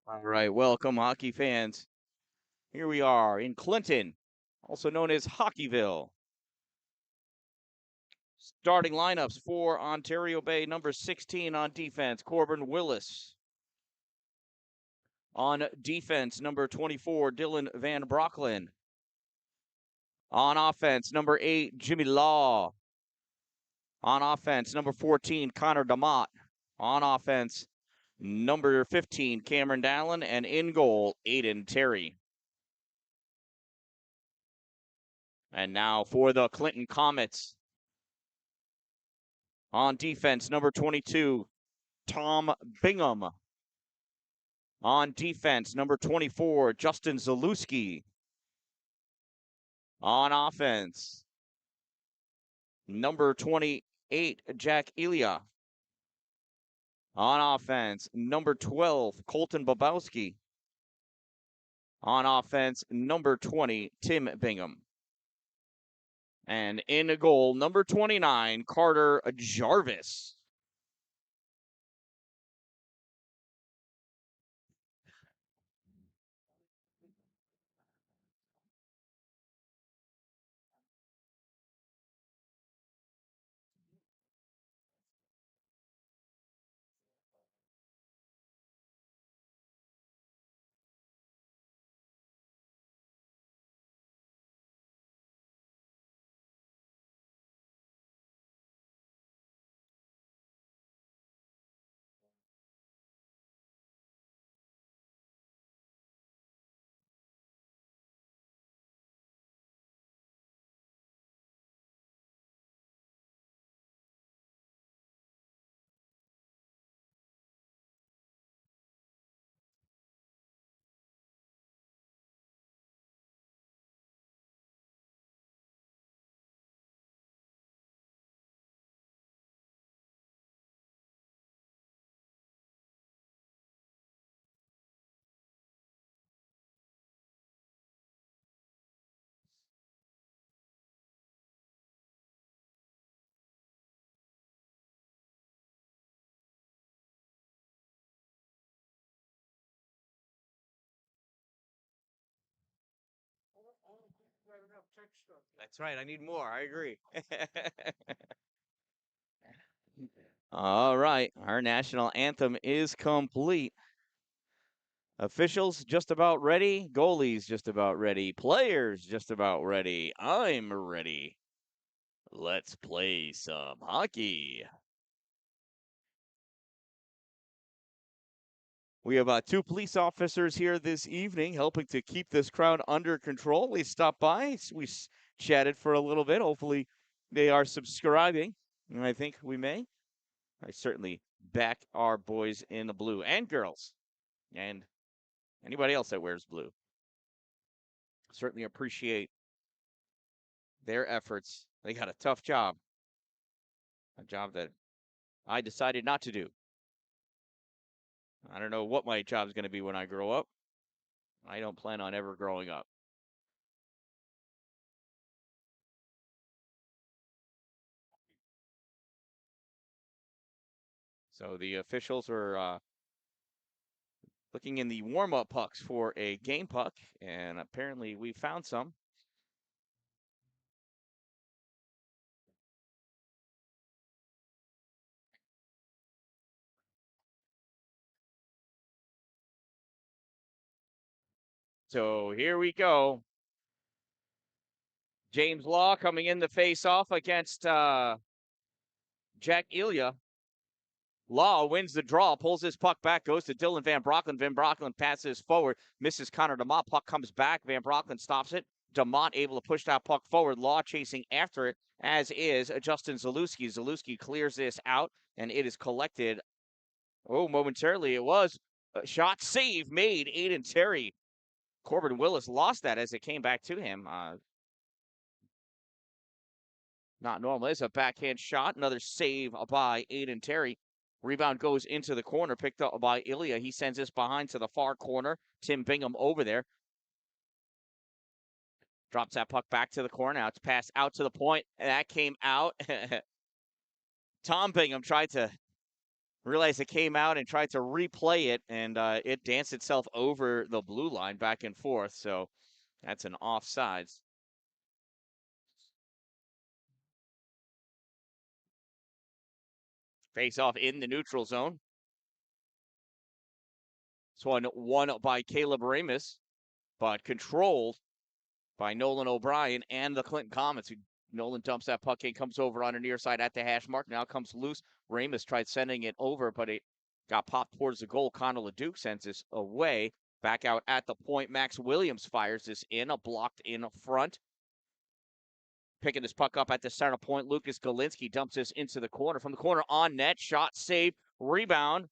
All right, welcome, hockey fans. Here we are in Clinton, also known as Hockeyville. Starting lineups for Ontario Bay, number 16 on defense, Corbin Willis. On defense, number 24, Dylan Van Brocklin. On offense, number 8, Jimmy Law. On offense, number 14, Connor DeMott. On offense, number 15, Cameron Dan-Dalin. And in goal, Aiden Terry. And now for the Clinton Comets. On defense, number 22, Tom Bingham. On defense, number 24, Justin Zalewski. On offense, number 28, Jack Elia. On offense, number 12, Colton Bobowski. On offense, number 20, Tim Bingham. And in a goal, number 29, Carter Jarvis. That's right. I need more. I agree. All right. Our national anthem is complete. Officials just about ready. Goalies just about ready. Players just about ready. I'm ready. Let's play some hockey. We have two police officers here this evening helping to keep this crowd under control. We stopped by. We chatted for a little bit. Hopefully, they are subscribing. I think we may. I certainly back our boys in the blue and girls and anybody else that wears blue. Certainly appreciate their efforts. They got a tough job, a job that I decided not to do. I don't know what my job's going to be when I grow up. I don't plan on ever growing up. So the officials are looking in the warm-up pucks for a game puck, and apparently we found some. So here we go. James Law coming in the face-off against Jack Elia. Law wins the draw, pulls his puck back, goes to Dylan Van Brocklin. Van Brocklin passes forward, misses Connor DeMott. Puck comes back. Van Brocklin stops it. DeMott able to push that puck forward. Law chasing after it, as is Justin Zalewski. Zalewski clears this out, and it is collected. Oh, momentarily it was. A shot save made. Aiden Terry. Corbin Willis lost that as it came back to him. Not normal. It's a backhand shot. Another save by Aiden Terry. Rebound goes into the corner, picked up by Ilya. He sends this behind to the far corner. Tim Bingham over there. Drops that puck back to the corner. Now it's passed out to the point, and that came out. Tom Bingham tried to Realized it came out and tried to replay it, and it danced itself over the blue line back and forth. So that's an offsides. Face off in the neutral zone. This one won by Caleb Ramus, but controlled by Nolan O'Brien and the Clinton Comets. Nolan dumps that puck in, comes over on the near side at the hash mark. Now comes loose. Ramus tried sending it over, but it got popped towards the goal. Connor LeDuc sends this away. Back out at the point. Max Williams fires this in, a blocked in front. Picking this puck up at the center point. Lucas Galinsky dumps this into the corner. From the corner on net. Shot, save, rebound.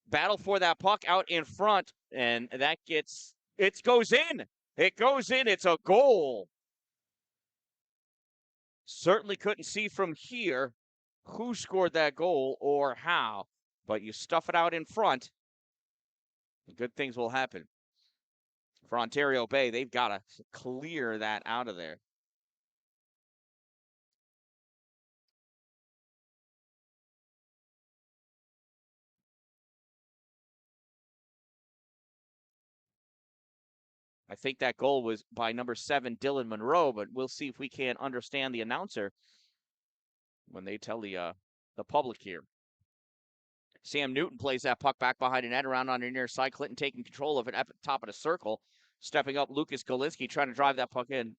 Battle for that puck out in front. And that gets, it goes in. It goes in. It's a goal. Certainly couldn't see from here who scored that goal or how, but you stuff it out in front, good things will happen. For Ontario Bay, they've got to clear that out of there. I think that goal was by number 7, Dylan Monroe, but we'll see if we can understand the announcer when they tell the public here. Sam Newton plays that puck back behind the net around on the near side. Clinton taking control of it at the top of the circle. Stepping up, Lucas Galinsky trying to drive that puck in.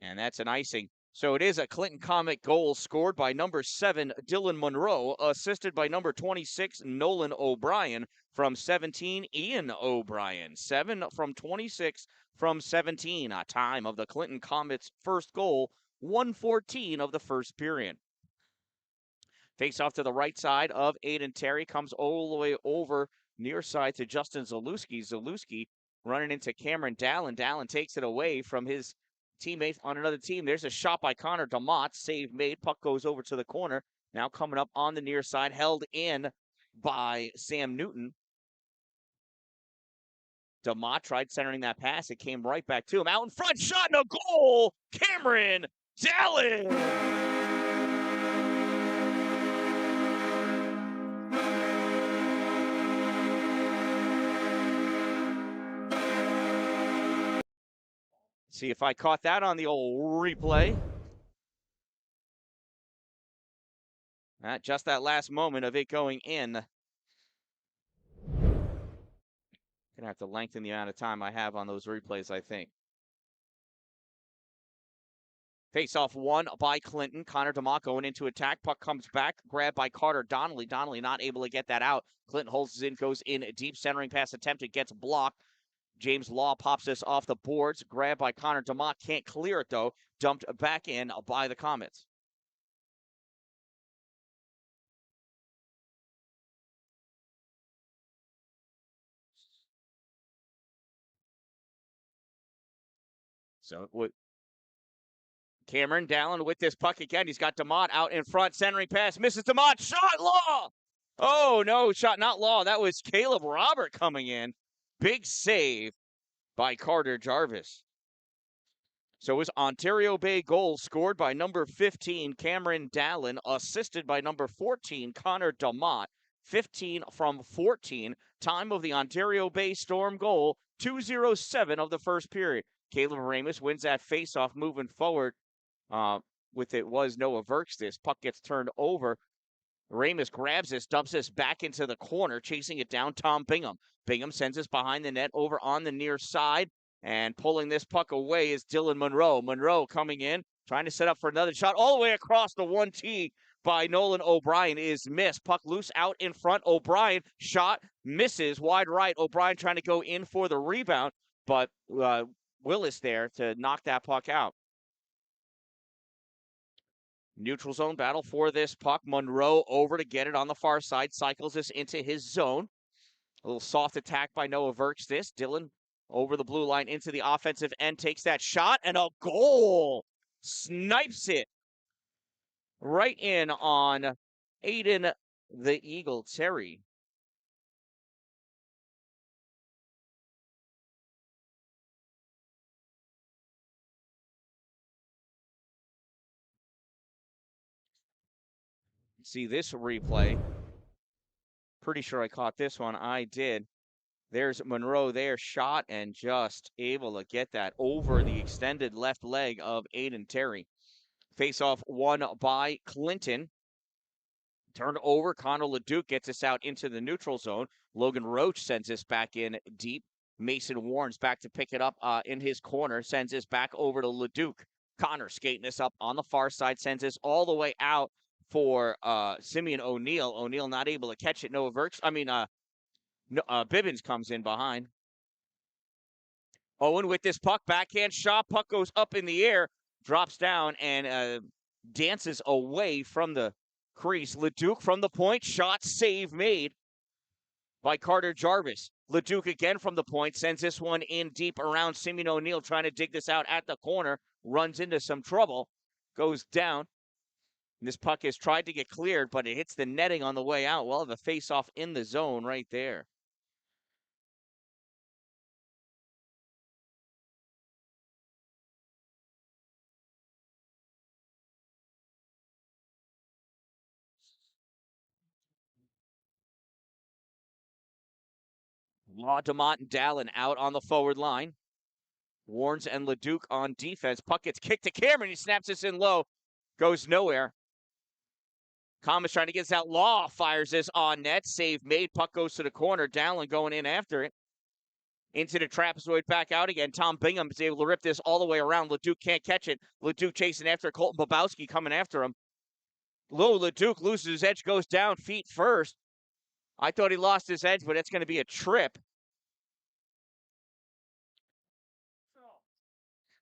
And that's an icing. So it is a Clinton Comet goal scored by number 7, Dylan Monroe, assisted by number 26, Nolan O'Brien. From 17, Ian O'Brien. 7 from 26 from 17. A time of the Clinton Comets' first goal, 1:14 of the first period. Face off to the right side of Aiden Terry. Comes all the way over near side to Justin Zalewski. Zalewski running into Cameron Dallin. Dallin takes it away from his teammate on another team. There's a shot by Connor DeMott. Save made. Puck goes over to the corner. Now coming up on the near side. Held in by Sam Newton. DeMott tried centering that pass. It came right back to him. Out in front. Shot and a goal. Cameron Dallin. See if I caught that on the old replay. Just that last moment of it going in. Gonna have to lengthen the amount of time I have on those replays, I think. Face off one by Clinton. Connor DeMott going into attack. Puck comes back. Grabbed by Carter Donnelly. Donnelly not able to get that out. Clinton holds it in, goes in. Deep centering pass attempted. Gets blocked. James Law pops this off the boards. Grabbed by Connor DeMott. Can't clear it, though. Dumped back in by the Comets. So what? Cameron Dallin with this puck again. He's got DeMott out in front. Centering pass. Misses DeMott. Shot Law. Oh, no. Shot not Law. That was Caleb Robert coming in. Big save by Carter Jarvis. So it was Ontario Bay goal scored by number 15, Cameron Dallin, assisted by number 14, Connor DeMott. 15 from 14. Time of the Ontario Bay Storm goal, 2:07 of the first period. Caleb Ramus wins that faceoff moving forward. With it was Noah Verks. This puck gets turned over. Ramus grabs this, dumps this back into the corner, chasing it down. Tom Bingham. Bingham sends this behind the net over on the near side. And pulling this puck away is Dylan Monroe. Monroe coming in, trying to set up for another shot all the way across the 1T by Nolan O'Brien is missed. Puck loose out in front. O'Brien shot, misses wide right. O'Brien trying to go in for the rebound, but Willis there to knock that puck out. Neutral zone battle for this puck. Monroe over to get it on the far side. Cycles this into his zone. A little soft attack by Noah Verks this. Dylan over the blue line into the offensive end. Takes that shot and a goal. Snipes it right in on Aiden the Eagle Terry. See this replay. Pretty sure I caught this one. I did. There's Monroe there, shot and just able to get that over the extended left leg of Aiden Terry. Face-off won by Clinton. Turned over, Connor LeDuc gets us out into the neutral zone. Logan Roach sends us back in deep. Mason Warren's back to pick it up in his corner, sends us back over to LeDuc. Connor skating us up on the far side, sends us all the way out for Simeon O'Neill. O'Neill not able to catch it. Bibbins comes in behind. Owen with this puck, backhand shot. Puck goes up in the air, drops down, and dances away from the crease. LeDuc from the point, shot, save made by Carter Jarvis. LeDuc again from the point, sends this one in deep around Simeon O'Neill, trying to dig this out at the corner, runs into some trouble, goes down. This puck has tried to get cleared, but it hits the netting on the way out. We'll have a face-off in the zone right there. Law, DeMont, and Dalin out on the forward line. Warnes and LeDuc on defense. Puck gets kicked to Cameron. He snaps this in low. Goes nowhere. Comets trying to get this out. Law fires this on net. Save made. Puck goes to the corner. Dallin going in after it. Into the trapezoid, back out again. Tom Bingham is able to rip this all the way around. LeDuc can't catch it. LeDuc chasing after it. Colton Bobowski coming after him. LeDuc loses his edge, goes down feet first. I thought he lost his edge, but it's going to be a trip.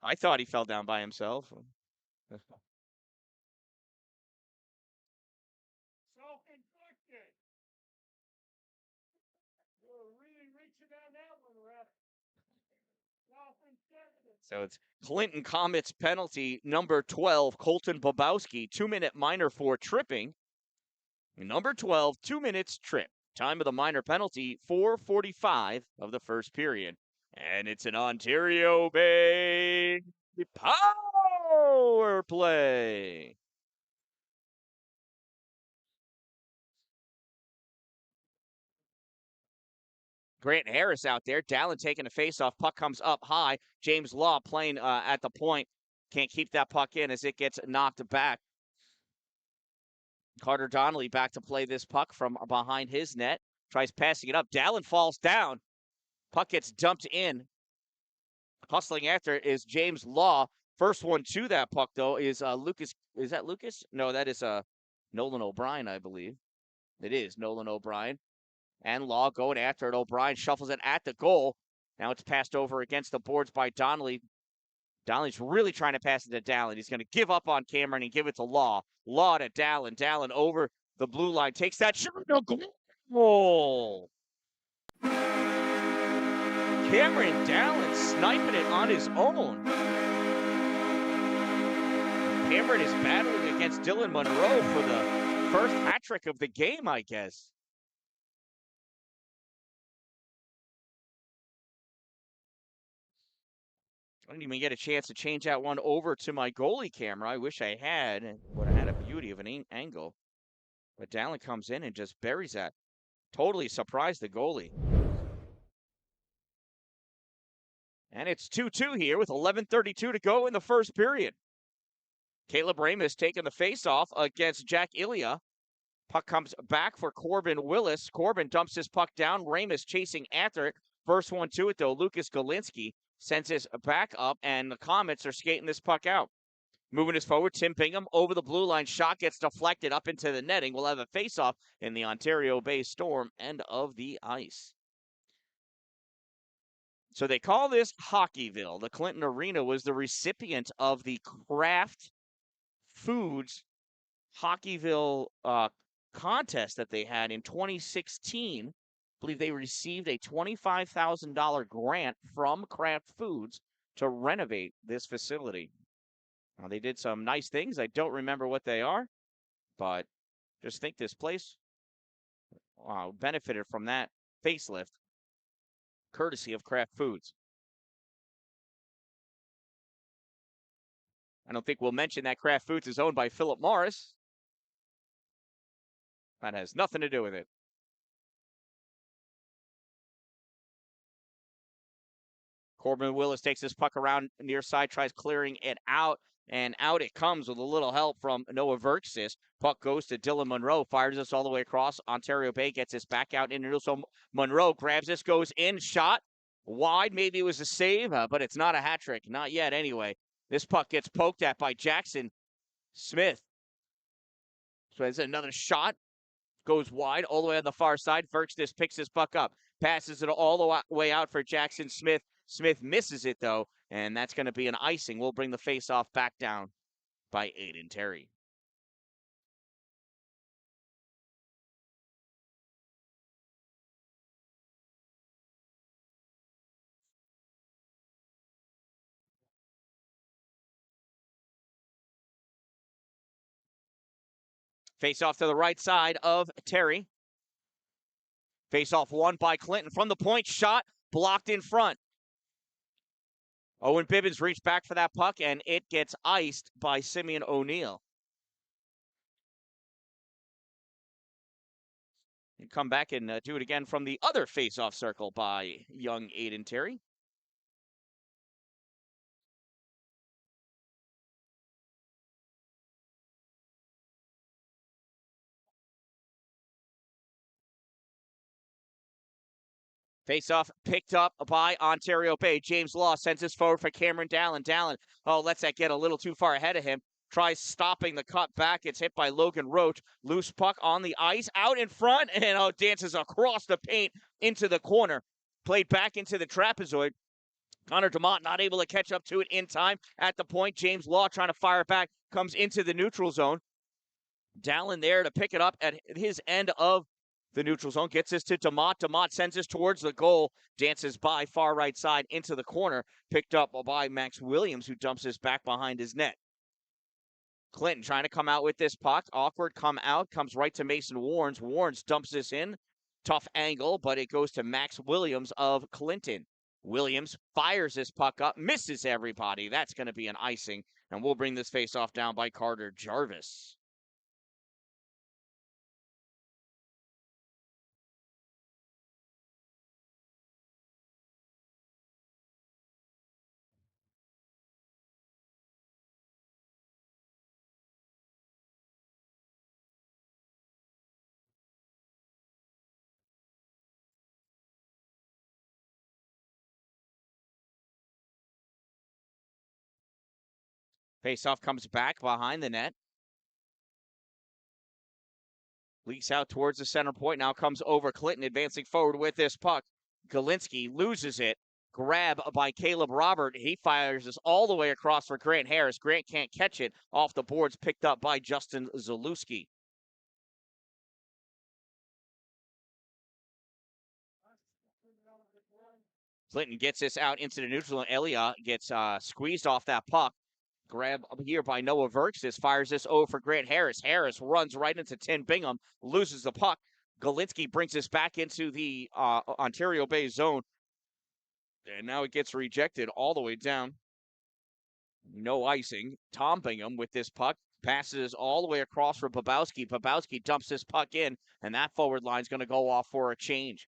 I thought he fell down by himself. So it's Clinton Comets penalty number 12, Colton Bobowski, 2-minute minor for tripping. Number 12, 2 minutes trip. Time of the minor penalty, 4:45 of the first period. And it's an Ontario Bay power play. Grant Harris out there. Dallin taking a face-off. Puck comes up high. James Law playing at the point. Can't keep that puck in as it gets knocked back. Carter Donnelly back to play this puck from behind his net. Tries passing it up. Dallin falls down. Puck gets dumped in. Hustling after it is James Law. First one to that puck, though, is Lucas. Is that Lucas? No, that is Nolan O'Brien, I believe. It is Nolan O'Brien. And Law going after it. O'Brien shuffles it at the goal. Now it's passed over against the boards by Donnelly. Donnelly's really trying to pass it to Dallin. He's going to give up on Cameron and give it to Law. Law to Dallin. Dallin over the blue line. Takes that shot. Goal. Cameron Dallin sniping it on his own. Cameron is battling against Dylan Monroe for the first hat trick of the game, I guess. I didn't even get a chance to change that one over to my goalie camera. I wish I had. It would have had a beauty of an angle. But Dallin comes in and just buries that. Totally surprised the goalie. And it's 2-2 here with 11:32 to go in the first period. Caleb Ramus taking the face-off against Jack Ilya. Puck comes back for Corbin Willis. Corbin dumps his puck down. Ramus chasing after it. First one to it, though. Lucas Galinsky sends his back up, and the Comets are skating this puck out. Moving us forward, Tim Bingham over the blue line. Shot gets deflected up into the netting. We'll have a face-off in the Ontario Bay Storm end of the ice. So they call this Hockeyville. The Clinton Arena was the recipient of the Kraft Foods Hockeyville contest that they had in 2016. I believe they received a $25,000 grant from Kraft Foods to renovate this facility. Now, they did some nice things. I don't remember what they are, but just think this place benefited from that facelift, courtesy of Kraft Foods. I don't think we'll mention that Kraft Foods is owned by Philip Morris. That has nothing to do with it. Corbin Willis takes this puck around near side, tries clearing it out, and out it comes with a little help from Noah Verksis. Puck goes to Dylan Monroe, fires this all the way across. Ontario Bay gets this back out into neutral. So Monroe grabs this, goes in, shot wide. Maybe it was a save, but it's not a hat trick. Not yet, anyway. This puck gets poked at by Jackson Smith. So it's another shot. Goes wide all the way on the far side. Verksis picks his puck up, passes it all the way out for Jackson Smith. Smith misses it, though, and that's going to be an icing. We'll bring the face-off back down by Aiden Terry. Face-off to the right side of Terry. Face-off won by Clinton from the point. Shot blocked in front. Owen Bibbins reached back for that puck, and it gets iced by Simeon O'Neill. And come back and do it again from the other face-off circle by young Aiden Terry. Face-off picked up by Ontario Bay. James Law sends this forward for Cameron Dallin. Dallin, lets that get a little too far ahead of him. Tries stopping the cut back. It's hit by Logan Roach. Loose puck on the ice, out in front, and dances across the paint into the corner. Played back into the trapezoid. Connor DeMont not able to catch up to it in time. At the point, James Law trying to fire it back. Comes into the neutral zone. Dallin there to pick it up at his end of the neutral zone. Gets this to DeMott. DeMott sends this towards the goal. Dances by far right side into the corner. Picked up by Max Williams, who dumps this back behind his net. Clinton trying to come out with this puck. Awkward come out. Comes right to Mason Warnes. Warnes dumps this in. Tough angle, but it goes to Max Williams of Clinton. Williams fires this puck up. Misses everybody. That's going to be an icing. And we'll bring this face-off down by Carter Jarvis. Faceoff comes back behind the net. Leaks out towards the center point. Now comes over Clinton, advancing forward with this puck. Galinsky loses it. Grab by Caleb Robert. He fires this all the way across for Grant Harris. Grant can't catch it. Off the boards, picked up by Justin Zalewski. Clinton gets this out into the neutral, and Elia gets squeezed off that puck. Grab here by Noah Verksis, fires this over for Grant Harris. Harris runs right into Tim Bingham, loses the puck. Galinsky brings this back into the Ontario Bay zone. And now it gets rejected all the way down. No icing. Tom Bingham with this puck. Passes all the way across for Babowski. Babowski dumps this puck in, and that forward line's going to go off for a change.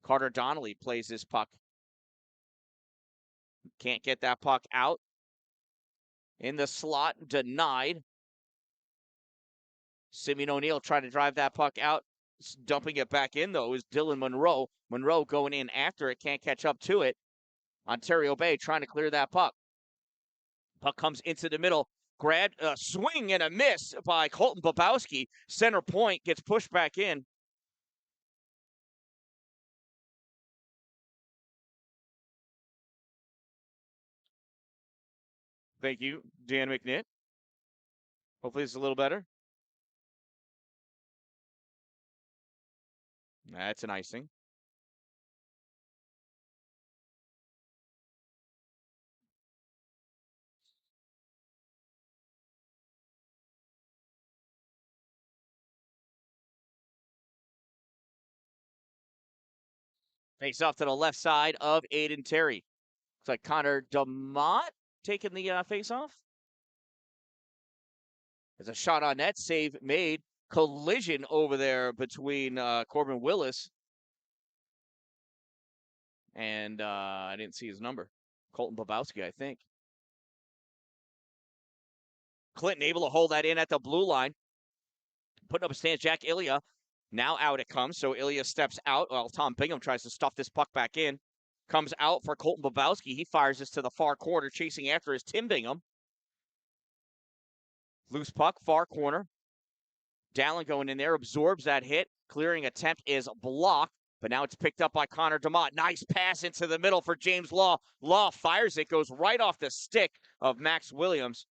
Carter Donnelly plays this puck. Can't get that puck out. In the slot, denied. Simeon O'Neill trying to drive that puck out. Dumping it back in, though, is Dylan Monroe. Monroe going in after it, can't catch up to it. Ontario Bay trying to clear that puck. Puck comes into the middle. Grabbed, a swing and a miss by Colton Babowski. Center point gets pushed back in. Thank you, Dan McNitt. Hopefully it's a little better. That's an icing. Face off to the left side of Aiden Terry. Looks like Connor DeMott taking the face off. There's a shot on net, save made collision over there between Corbin Willis and I didn't see his number. Colton Bobowski, I think. Clinton able to hold that in at the blue line. Putting up a stance, Jack Ilya. Now out it comes, so Ilya steps out while Tom Bingham tries to stuff this puck back in. Comes out for Colton Bobowski. He fires this to the far corner, chasing after is Tim Bingham. Loose puck, far corner. Dalin going in there, absorbs that hit. Clearing attempt is blocked, but now it's picked up by Connor DeMott. Nice pass into the middle for James Law. Law fires it, goes right off the stick of Max Williams.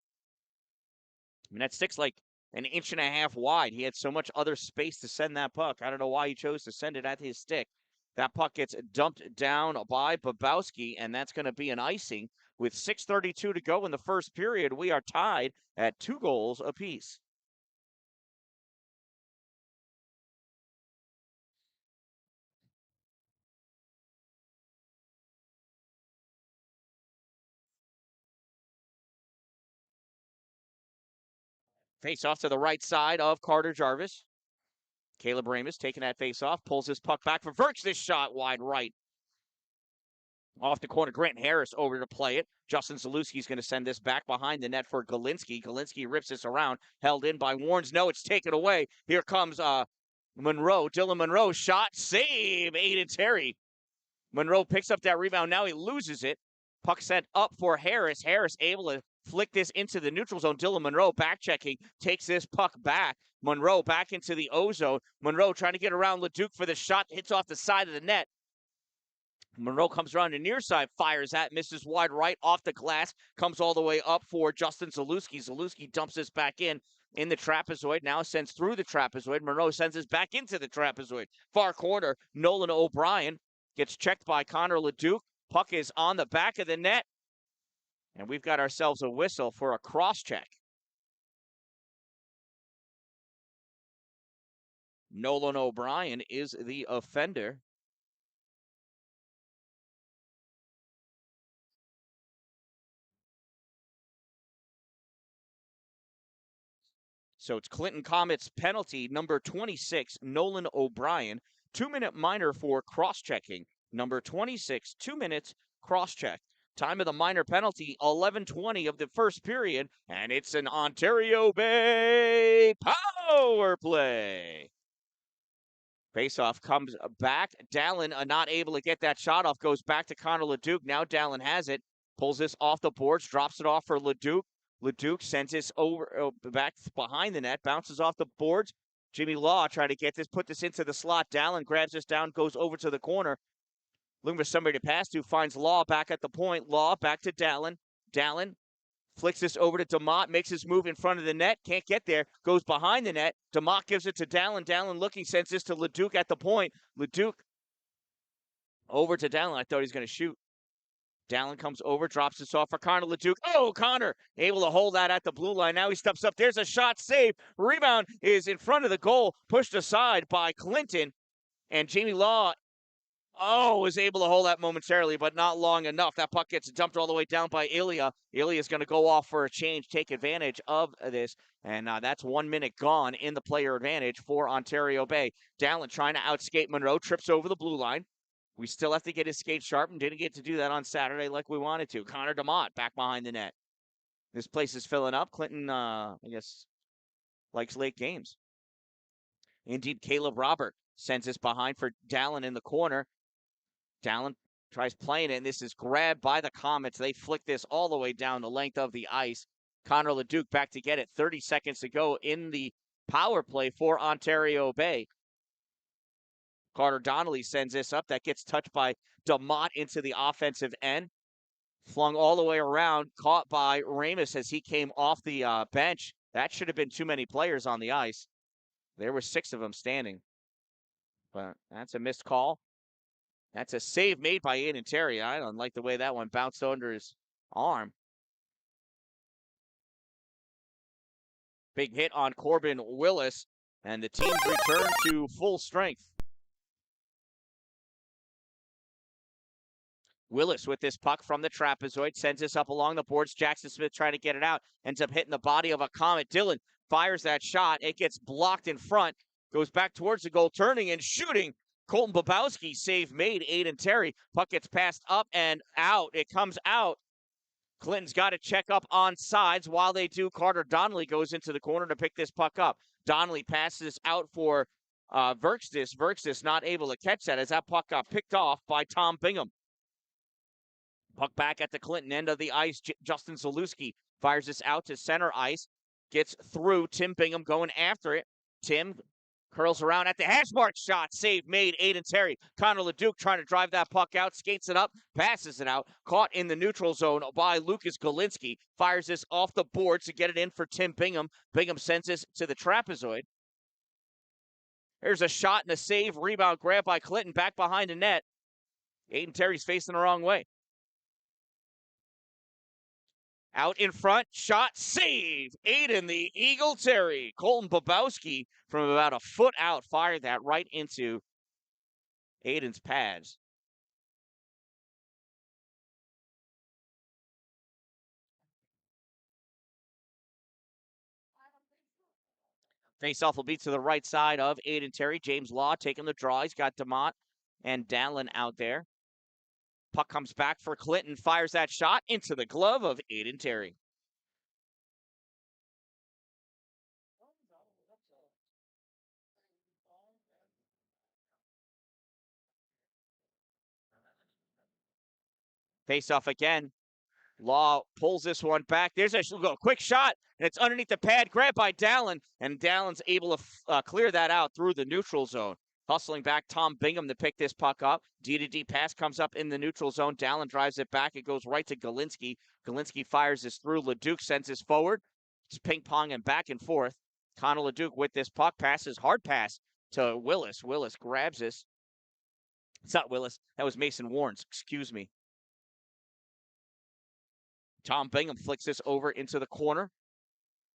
I mean, that stick's like an inch and a half wide. He had so much other space to send that puck. I don't know why he chose to send it at his stick. That puck gets dumped down by Bobowski, and that's going to be an icing. With 6:32 to go in the first period, we are tied at 2 goals apiece. Face off to the right side of Carter Jarvis. Caleb Ramis taking that face off, pulls his puck back, reverts this shot wide right. Off the corner, Grant Harris over to play it. Justin Zalewski's going to send this back behind the net for Galinsky. Galinsky rips this around, held in by Warnes. No, it's taken away. Here comes Monroe. Dylan Monroe, shot, save, Aiden Terry. Monroe picks up that rebound. Now he loses it. Puck sent up for Harris. Harris able to flick this into the neutral zone. Dylan Monroe back checking, takes this puck back. Monroe back into the O zone. Monroe trying to get around Leduc for the shot, hits off the side of the net. Monroe comes around the near side, fires that, misses wide right off the glass, comes all the way up for Justin Zalewski. Zalewski dumps this back in the trapezoid, now sends through the trapezoid. Monroe sends this back into the trapezoid. Far corner, Nolan O'Brien gets checked by Connor Leduc. Puck is on the back of the net, and we've got ourselves a whistle for a cross check. Nolan O'Brien is the offender. So it's Clinton Comets penalty, number 26, Nolan O'Brien. 2-minute minor for cross-checking. Number 26, 2 minutes, cross-check. Time of the minor penalty, 11:20 of the first period, and it's an Ontario Bay power play. Faceoff comes back. Dalin not able to get that shot off, goes back to Connor Leduc. Now Dalin has it, pulls this off the boards, drops it off for Leduc. Leduc sends this over back behind the net, bounces off the boards. Jimmy Law trying to get this, put this into the slot. Dalin grabs this down, goes over to the corner. Looking for somebody to pass to, finds Law back at the point. Law back to Dalin. Dalin flicks this over to DeMott, makes his move in front of the net, can't get there, goes behind the net. DeMott gives it to Dalin. Dalin looking, sends this to Leduc at the point. Leduc over to Dalin. I thought he was going to shoot. Dalin comes over, drops this off for Connor Leduc. Oh, Connor able to hold that at the blue line. Now he steps up. There's a shot, save. Rebound is in front of the goal, pushed aside by Clinton. And Jamie Law, was able to hold that momentarily, but not long enough. That puck gets dumped all the way down by Ilya. Ilya's going to go off for a change, take advantage of this. And that's 1 minute gone in the player advantage for Ontario Bay. Dalin trying to outskate Monroe, trips over the blue line. We still have to get his skate sharp and didn't get to do that on Saturday like we wanted to. Connor DeMott back behind the net. This place is filling up. Clinton, I guess, likes late games. Indeed, Caleb Robert sends this behind for Dalin in the corner. Dalin tries playing it, and this is grabbed by the Comets. They flick this all the way down the length of the ice. Connor Leduc back to get it. 30 seconds to go in the power play for Ontario Bay. Carter Donnelly sends this up. That gets touched by DeMott into the offensive end. Flung all the way around, caught by Ramis as he came off the bench. That should have been too many players on the ice. There were 6 of them standing. But that's a missed call. That's a save made by Aiden Terry. I don't like the way that one bounced under his arm. Big hit on Corbin Willis, and the teams return to full strength. Willis with this puck from the trapezoid, sends this up along the boards. Jackson Smith trying to get it out, ends up hitting the body of a Comet. Dylan fires that shot. It gets blocked in front, goes back towards the goal, turning and shooting. Colton Bobowski, save made. Aiden Terry. Puck gets passed up and out. It comes out. Clinton's got to check up on sides. While they do, Carter Donnelly goes into the corner to pick this puck up. Donnelly passes out for Verkstis. Verkstis not able to catch that as that puck got picked off by Tom Bingham. Puck back at the Clinton end of the ice. Justin Zalewski fires this out to center ice. Gets through. Tim Bingham going after it. Tim curls around at the hash mark. Shot. Save made. Aiden Terry. Connor LeDuc trying to drive that puck out. Skates it up. Passes it out. Caught in the neutral zone by Lucas Galinsky. Fires this off the boards to get it in for Tim Bingham. Bingham sends this to the trapezoid. There's a shot and a save. Rebound grab by Clinton. Back behind the net. Aiden Terry's facing the wrong way. Out in front, shot, save. Aiden the Eagle Terry. Colton Bobowski from about a foot out fired that right into Aiden's pads. Faceoff will be to the right side of Aiden Terry. James Law taking the draw. He's got DeMott and Dan-Dalin out there. Puck comes back for Clinton. Fires that shot into the glove of Aiden Terry. Faceoff again. Law pulls this one back. There's a quick shot, and it's underneath the pad. Grabbed by Dan-Dalin, and Dan-Dalin's able to clear that out through the neutral zone. Hustling back, Tom Bingham to pick this puck up. D-to-D pass comes up in the neutral zone. Dan-Dalin drives it back. It goes right to Galinsky. Galinsky fires this through. LeDuc sends this forward. It's ping-pong and back and forth. Connor LeDuc with this puck. Passes, hard pass to Willis. Willis grabs this. It's not Willis. That was Mason Warrens. Excuse me. Tom Bingham flicks this over into the corner.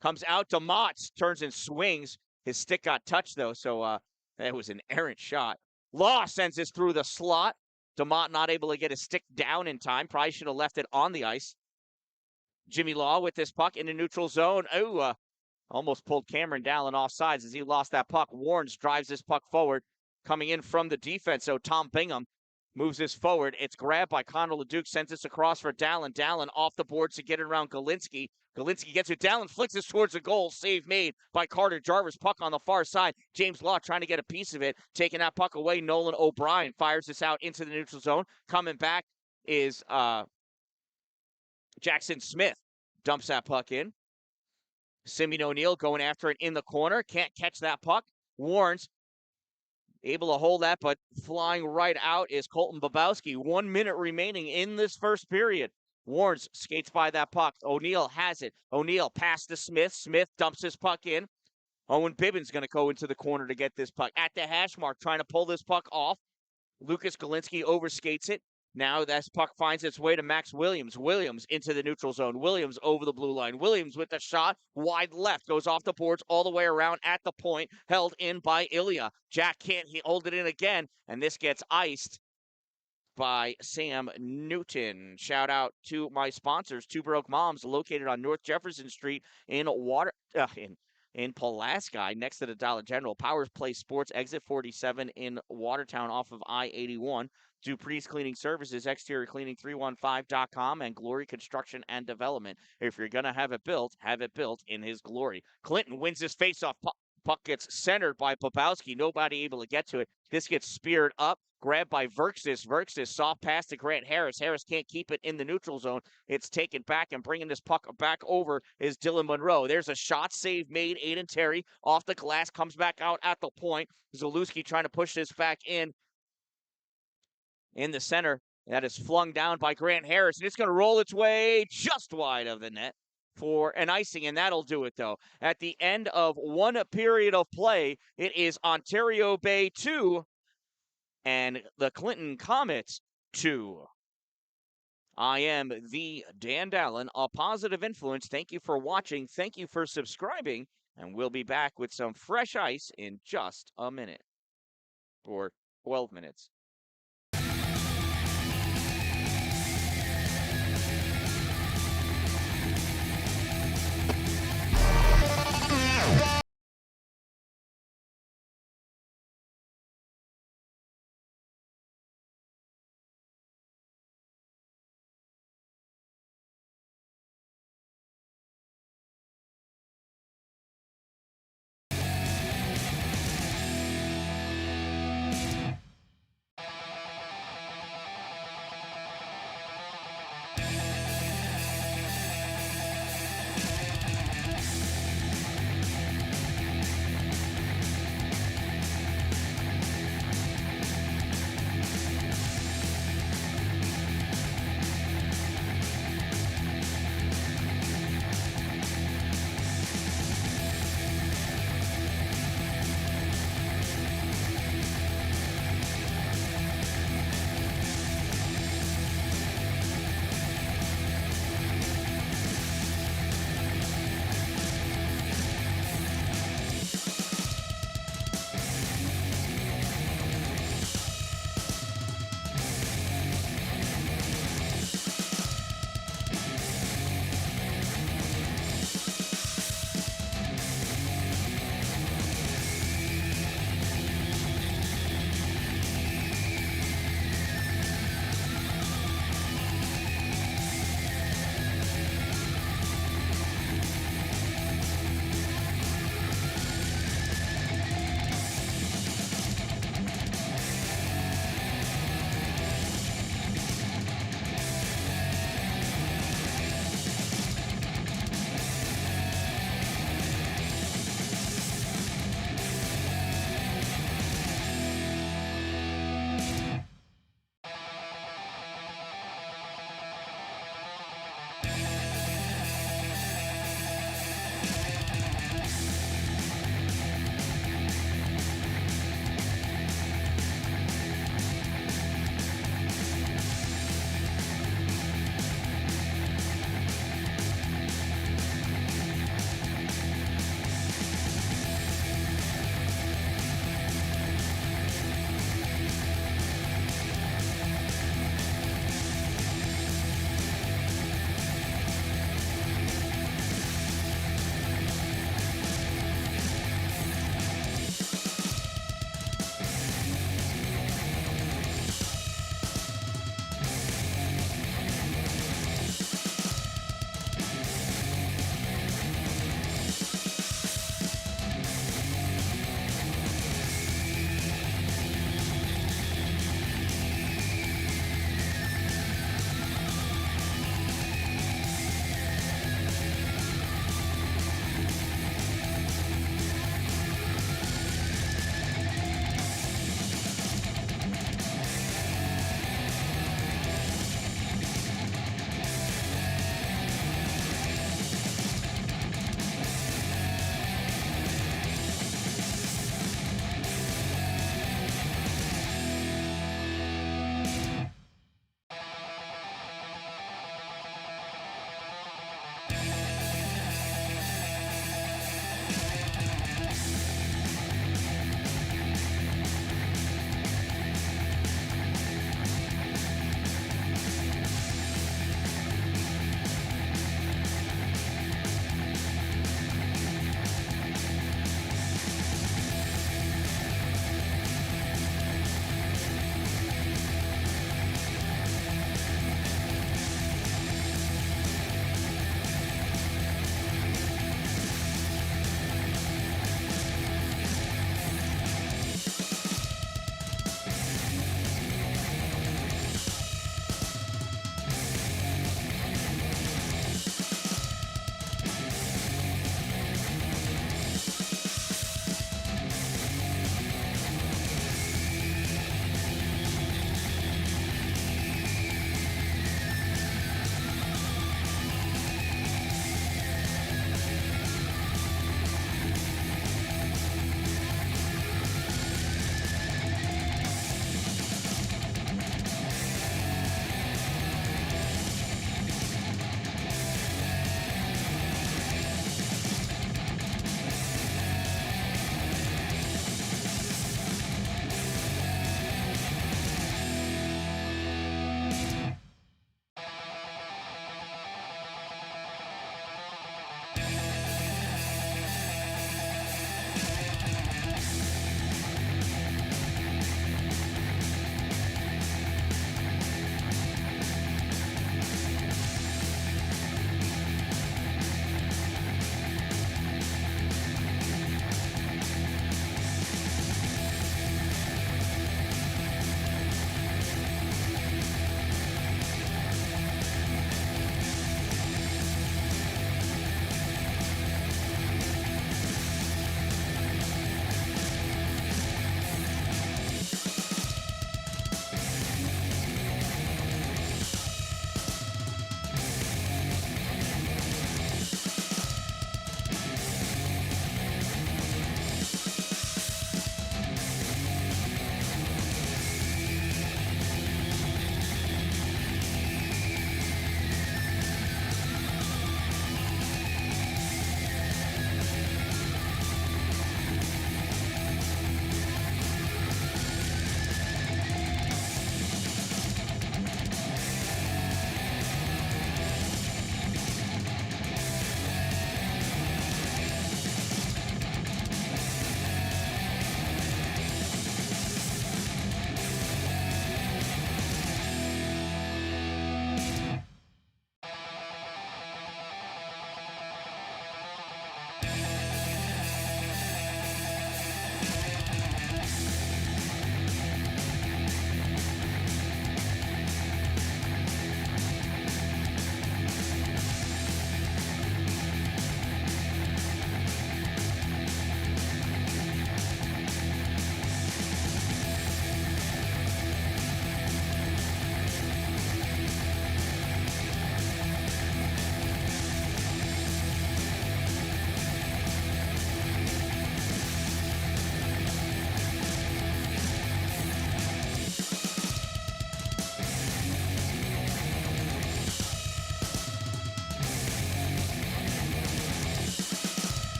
Comes out to Motts. Turns and swings. His stick got touched, though, so that was an errant shot. Law sends this through the slot. DeMott not able to get his stick down in time. Probably should have left it on the ice. Jimmy Law with this puck in the neutral zone. Oh, almost pulled Cameron Dallin off sides as he lost that puck. Warrens drives this puck forward. Coming in from the defense, so Tom Bingham moves this forward. It's grabbed by Connor LeDuc. Sends this across for Dan-Dalin. Dan-Dalin off the boards to get it around Galinsky. Galinsky gets it. Dan-Dalin flicks this towards the goal. Save made by Carter Jarvis. Puck on the far side. James Law trying to get a piece of it. Taking that puck away. Nolan O'Brien fires this out into the neutral zone. Coming back is Jackson Smith. Dumps that puck in. Simeon O'Neill going after it in the corner. Can't catch that puck. Warrens able to hold that, but flying right out is Colton Bobowski. 1 minute remaining in this first period. Warrens skates by that puck. O'Neill has it. O'Neill pass to Smith. Smith dumps his puck in. Owen Bibbins going to go into the corner to get this puck. At the hash mark, trying to pull this puck off. Lucas Galinsky overskates it. Now that puck finds its way to Max Williams. Williams into the neutral zone. Williams over the blue line. Williams with the shot. Wide left. Goes off the boards all the way around at the point. Held in by Ilya. Jack can't hold it in again. And this gets iced by Sam Newton. Shout out to my sponsors, Two Broke Moms, located on North Jefferson Street in Pulaski, next to the Dollar General. Powers Play Sports, exit 47 in Watertown off of I-81. Dupree's Cleaning Services, exterior cleaning 315.com, and Glory Construction and Development. If you're going to have it built in his glory. Clinton wins this faceoff. Puck gets centered by Bobowski. Nobody able to get to it. This gets speared up. Grabbed by Verkstis. Verkstis soft pass to Grant Harris. Harris can't keep it in the neutral zone. It's taken back, and bringing this puck back over is Dylan Monroe. There's a shot save made. Aiden Terry off the glass, comes back out at the point. Zalewski trying to push this back in the center. That is flung down by Grant Harris, and it's going to roll its way just wide of the net for an icing, and that'll do it, though. At the end of one period of play, it is Ontario Bay 2 and the Clinton Comets 2. I am the Dan-Dalin, a positive influence. Thank you for watching. Thank you for subscribing, and we'll be back with some fresh ice in just a minute, or 12 minutes.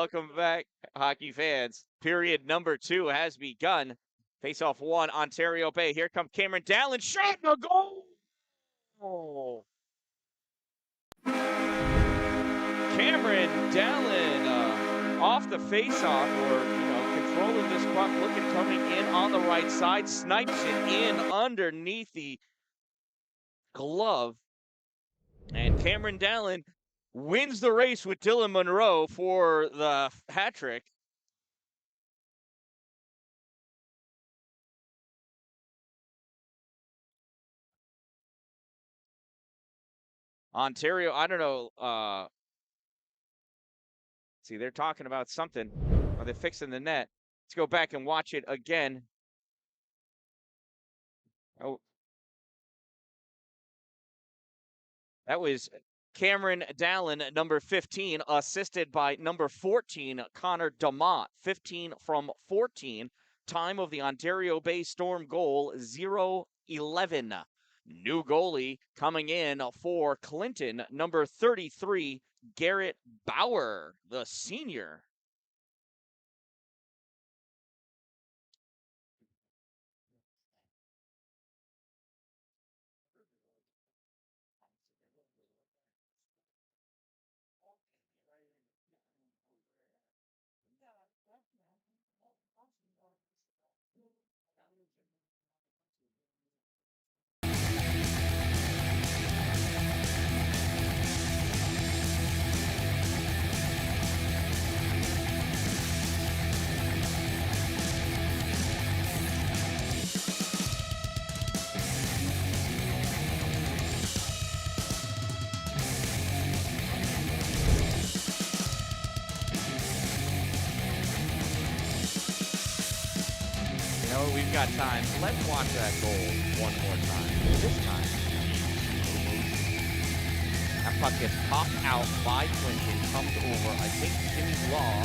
Welcome back, hockey fans. Period number 2 has begun. Face-off 1, Ontario Bay. Here comes Cameron Dalin. Shot the goal! Oh. Cameron Dalin off the face-off, or, controlling this puck, looking coming in on the right side, snipes it in underneath the glove. And Cameron Dalin wins the race with Dylan Monroe for the hat trick. Ontario, I don't know. See, they're talking about something. Are they fixing the net? Let's go back and watch it again. Oh, that was Cameron Dalin, number 15, assisted by number 14, Connor DeMott. 15 from 14. Time of the Ontario Bay Storm goal, 0-11. New goalie coming in for Clinton, number 33, Garrett Bauer, the senior. We've got time. Let's watch that goal one more time. This time, that puck gets popped out by Clinton, comes over. I think Jimmy Law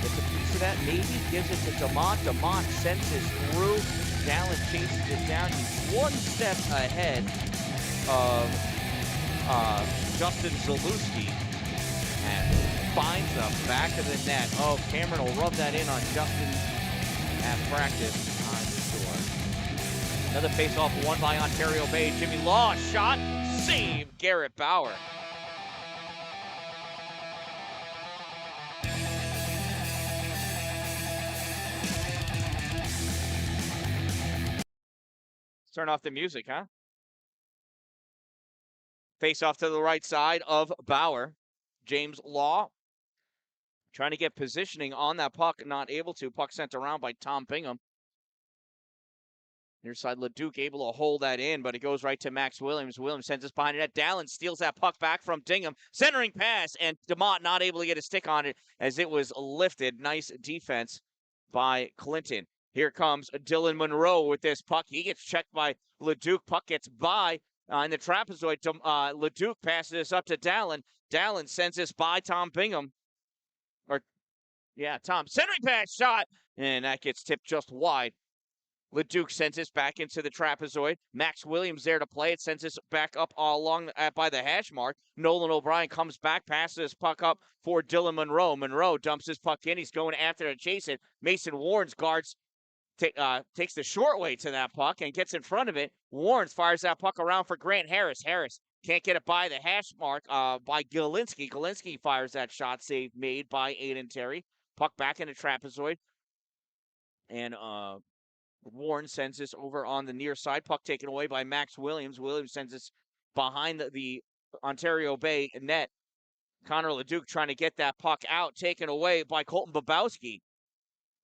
gets a piece of that, maybe gives it to DeMott. DeMott senses through. Dalin chases it down. He's one step ahead of Justin Zalewski and finds the back of the net. Oh, Cameron will rub that in on Justin at practice, I'm sure. Another face-off won by Ontario Bay. Jimmy Law, shot, save, Garrett Bauer. Let's turn off the music, huh? Face-off to the right side of Bauer. James Law trying to get positioning on that puck, not able to. Puck sent around by Tom Bingham. Near side, LeDuc able to hold that in, but it goes right to Max Williams. Williams sends us behind the net. Dalin steals that puck back from Bingham. Centering pass, and DeMott not able to get a stick on it as it was lifted. Nice defense by Clinton. Here comes Dylan Monroe with this puck. He gets checked by LeDuc. Puck gets by in the trapezoid. LeDuc passes this up to Dalin. Dalin sends this by Tom Bingham. Tom. Centering pass shot, and that gets tipped just wide. LeDuc sends this back into the trapezoid. Max Williams there to play it. Sends this back up all along by the hash mark. Nolan O'Brien comes back, passes this puck up for Dylan Monroe. Monroe dumps his puck in. He's going after to chase it. Mason Warren's guards takes the short way to that puck and gets in front of it. Warren's fires that puck around for Grant Harris. Harris can't get it by the hash mark by Gilinski. Gilinski fires that shot, save made by Aiden Terry. Puck back in the trapezoid. And Warren sends this over on the near side. Puck taken away by Max Williams. Williams sends this behind the Ontario Bay net. Connor LeDuc trying to get that puck out, taken away by Colton Babowski.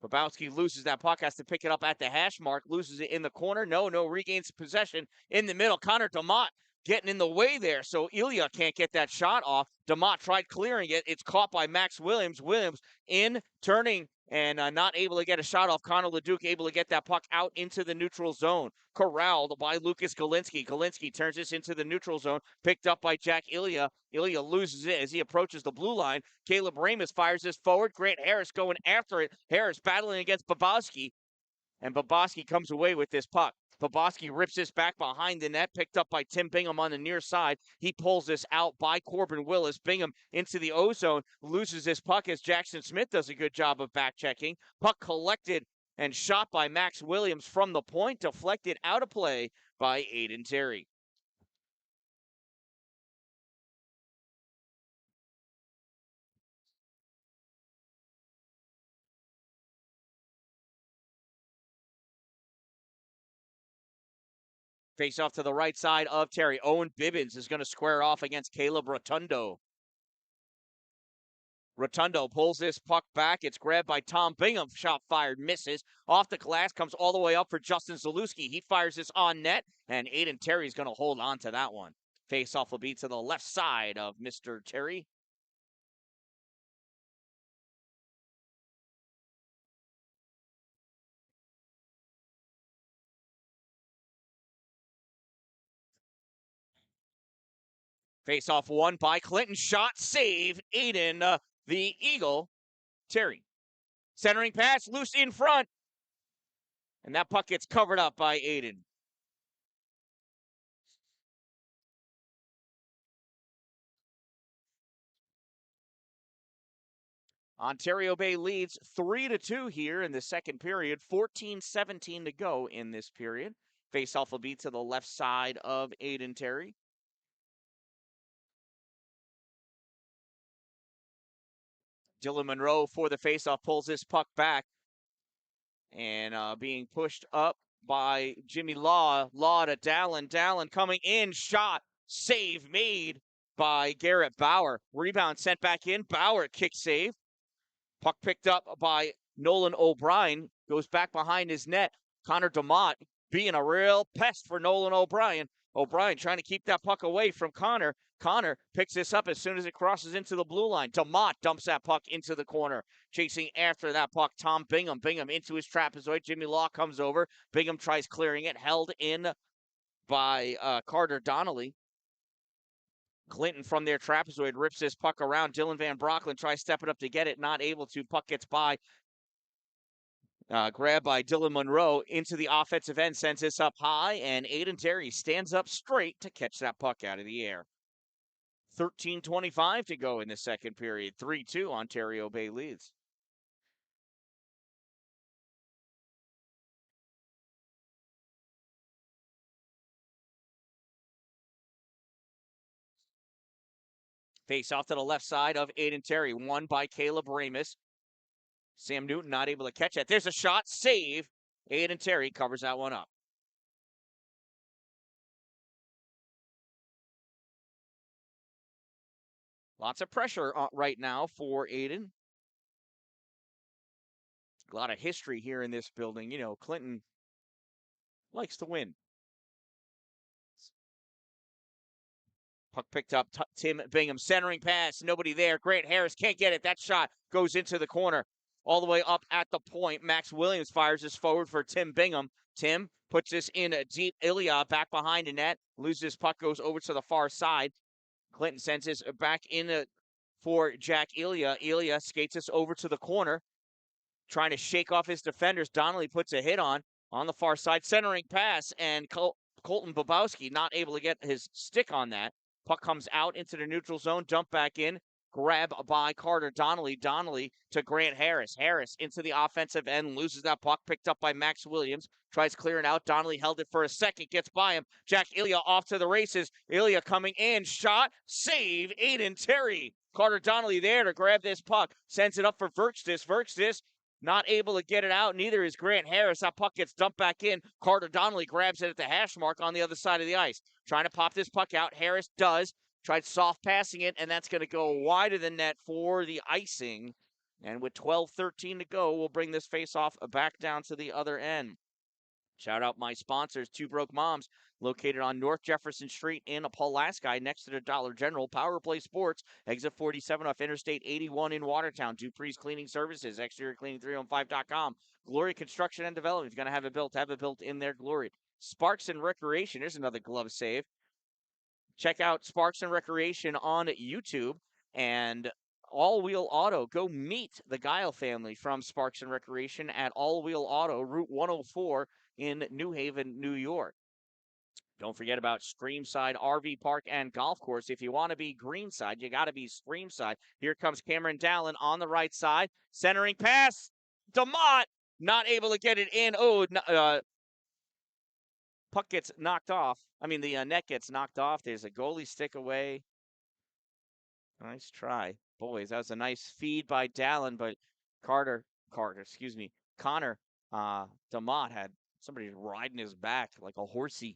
Babowski loses that puck, has to pick it up at the hash mark, loses it in the corner. No, regains possession in the middle. Connor DeMott getting in the way there, so Ilya can't get that shot off. DeMott tried clearing it. It's caught by Max Williams. Williams in, turning, and not able to get a shot off. Connor LeDuc able to get that puck out into the neutral zone. Corralled by Lucas Gilinski. Gilinski turns this into the neutral zone. Picked up by Jack Ilya. Ilya loses it as he approaches the blue line. Caleb Ramus fires this forward. Grant Harris going after it. Harris battling against Babowski. And Bobrovsky comes away with this puck. Bobrovsky rips this back behind the net, picked up by Tim Bingham on the near side. He pulls this out by Corbin Willis. Bingham into the O-zone, loses this puck as Jackson Smith does a good job of back checking. Puck collected and shot by Max Williams from the point, deflected out of play by Aiden Terry. Face off to the right side of Terry. Owen Bibbins is going to square off against Caleb Rotundo. Rotundo pulls this puck back. It's grabbed by Tom Bingham. Shot fired, misses. Off the glass, comes all the way up for Justin Zalewski. He fires this on net, and Aiden Terry's going to hold on to that one. Face off will be to the left side of Mr. Terry. Face off one by Clinton. Shot, save. Aiden, the Eagle, Terry. Centering pass, loose in front. And that puck gets covered up by Aiden. Ontario Bay leads 3-2 here in the second period. 14-17 to go in this period. Faceoff will be to the left side of Aiden Terry. Dylan Monroe for the faceoff pulls this puck back. And being pushed up by Jimmy Law. Law to Dallin. Dallin coming in. Shot. Save made by Garrett Bauer. Rebound sent back in. Bauer kick save. Puck picked up by Nolan O'Brien. Goes back behind his net. Connor DeMott being a real pest for Nolan O'Brien. O'Brien trying to keep that puck away from Connor. Connor picks this up as soon as it crosses into the blue line. DeMott dumps that puck into the corner. Chasing after that puck, Tom Bingham. Bingham into his trapezoid. Jimmy Law comes over. Bingham tries clearing it. Held in by Carter Donnelly. Clinton from their trapezoid rips this puck around. Dylan Van Brocklin tries stepping up to get it. Not able to. Puck gets by. Grabbed by Dylan Monroe into the offensive end. Sends this up high. And Aiden Terry stands up straight to catch that puck out of the air. 13:25 to go in the second period. 3-2 Ontario Bay leads. Face off to the left side of Aiden Terry. Won by Caleb Ramus. Sam Newton not able to catch that. There's a shot. Save. Aiden Terry covers that one up. Lots of pressure right now for Aiden. A lot of history here in this building. You know, Clinton likes to win. Puck picked up. Tim Bingham centering pass. Nobody there. Grant Harris can't get it. That shot goes into the corner. All the way up at the point. Max Williams fires this forward for Tim Bingham. Tim puts this in deep. Ilya back behind the net. Loses puck, goes over to the far side. Clinton sends this back in for Jack Ilya. Ilya skates this over to the corner. Trying to shake off his defenders. Donnelly puts a hit on the far side. Centering pass. And Colton Bobowski not able to get his stick on that. Puck comes out into the neutral zone, dump back in, grab by Carter Donnelly. Donnelly to Grant Harris. Harris into the offensive end, loses that puck, picked up by Max Williams. Tries clearing out. Donnelly held it for a second, gets by him. Jack Ilya off to the races. Ilya coming in, shot, save, Aiden Terry. Carter Donnelly there to grab this puck. Sends it up for Verkstis. Verkstis not able to get it out. Neither is Grant Harris. That puck gets dumped back in. Carter Donnelly grabs it at the hash mark on the other side of the ice. Trying to pop this puck out. Harris does. Tried soft passing it, and that's going to go wide of the net for the icing. And with 12:13 to go, we'll bring this face-off back down to the other end. Shout out my sponsors, Two Broke Moms, located on North Jefferson Street in Pulaski, next to the Dollar General. Power Play Sports, exit 47 off Interstate 81 in Watertown. Dupree's Cleaning Services, exterior cleaning 315.com. Glory Construction and Development, if you're going to have it built in their Glory. Sparks and Recreation, here's another glove save. Check out Sparks and Recreation on YouTube, and All Wheel Auto. Go meet the Guile family from Sparks and Recreation at All Wheel Auto, Route 104 in New Haven, New York. Don't forget about Streamside RV Park and Golf Course. If you want to be greenside, you got to be Streamside. Here comes Dan-Dalin on the right side. Centering pass. DeMott not able to get it in. Oh, puck gets knocked off. I mean, the net gets knocked off. There's a goalie stick away. Nice try. Boys, that was a nice feed by Dalin, but Connor, DeMott had somebody riding his back like a horsey.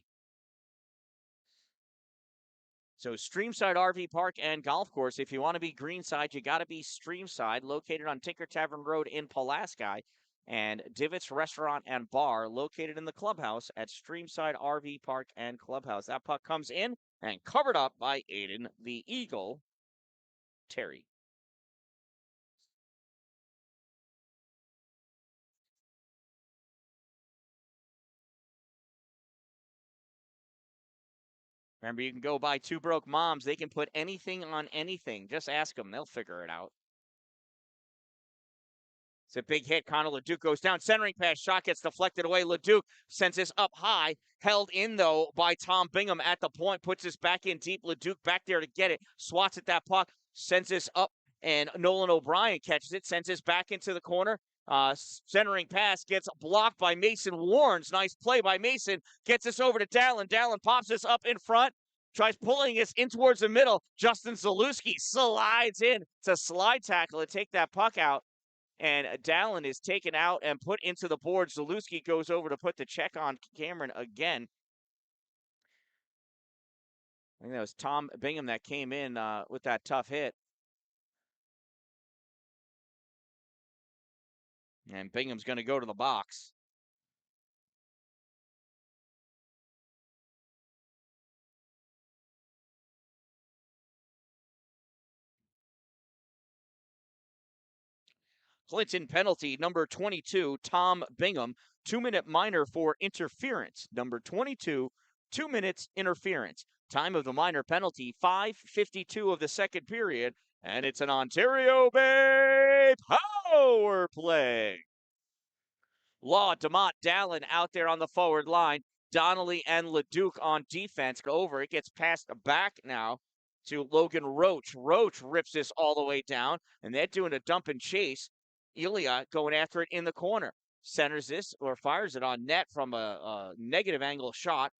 So Streamside RV Park and Golf Course. If you want to be greenside, you got to be Streamside, located on Tinker Tavern Road in Pulaski, and Divots Restaurant and Bar, located in the clubhouse at Streamside RV Park and Clubhouse. That puck comes in and covered up by Aiden the Eagle Terry. Remember, you can go buy Two Broke Moms. They can put anything on anything. Just ask them. They'll figure it out. It's a big hit. Connor LeDuc goes down. Centering pass. Shot gets deflected away. LeDuc sends this up high. Held in, though, by Tom Bingham at the point. Puts this back in deep. LeDuc back there to get it. Swats at that puck. Sends this up, and Nolan O'Brien catches it. Sends this back into the corner. Centering pass gets blocked by Mason Warnes. Nice play by Mason. Gets this over to Dalin. Dalin pops this up in front. Tries pulling this in towards the middle. Justin Zalewski slides in. It's a slide tackle to take that puck out. And Dalin is taken out and put into the board. Zalewski goes over to put the check on Cameron again. I think that was Tom Bingham that came in with that tough hit. And Bingham's going to go to the box. Clinton penalty, number 22, Tom Bingham, 2-minute minor for interference. Number 22, 2 minutes interference. Time of the minor penalty, 5:52 of the second period, and it's an Ontario Bay power play. Law, DeMott, Dalin out there on the forward line. Donnelly and LeDuc on defense. Go over. It gets passed back now to Logan Roach. Roach rips this all the way down, and they're doing a dump and chase. Ilya going after it in the corner. Centers this or fires it on net from a negative angle shot.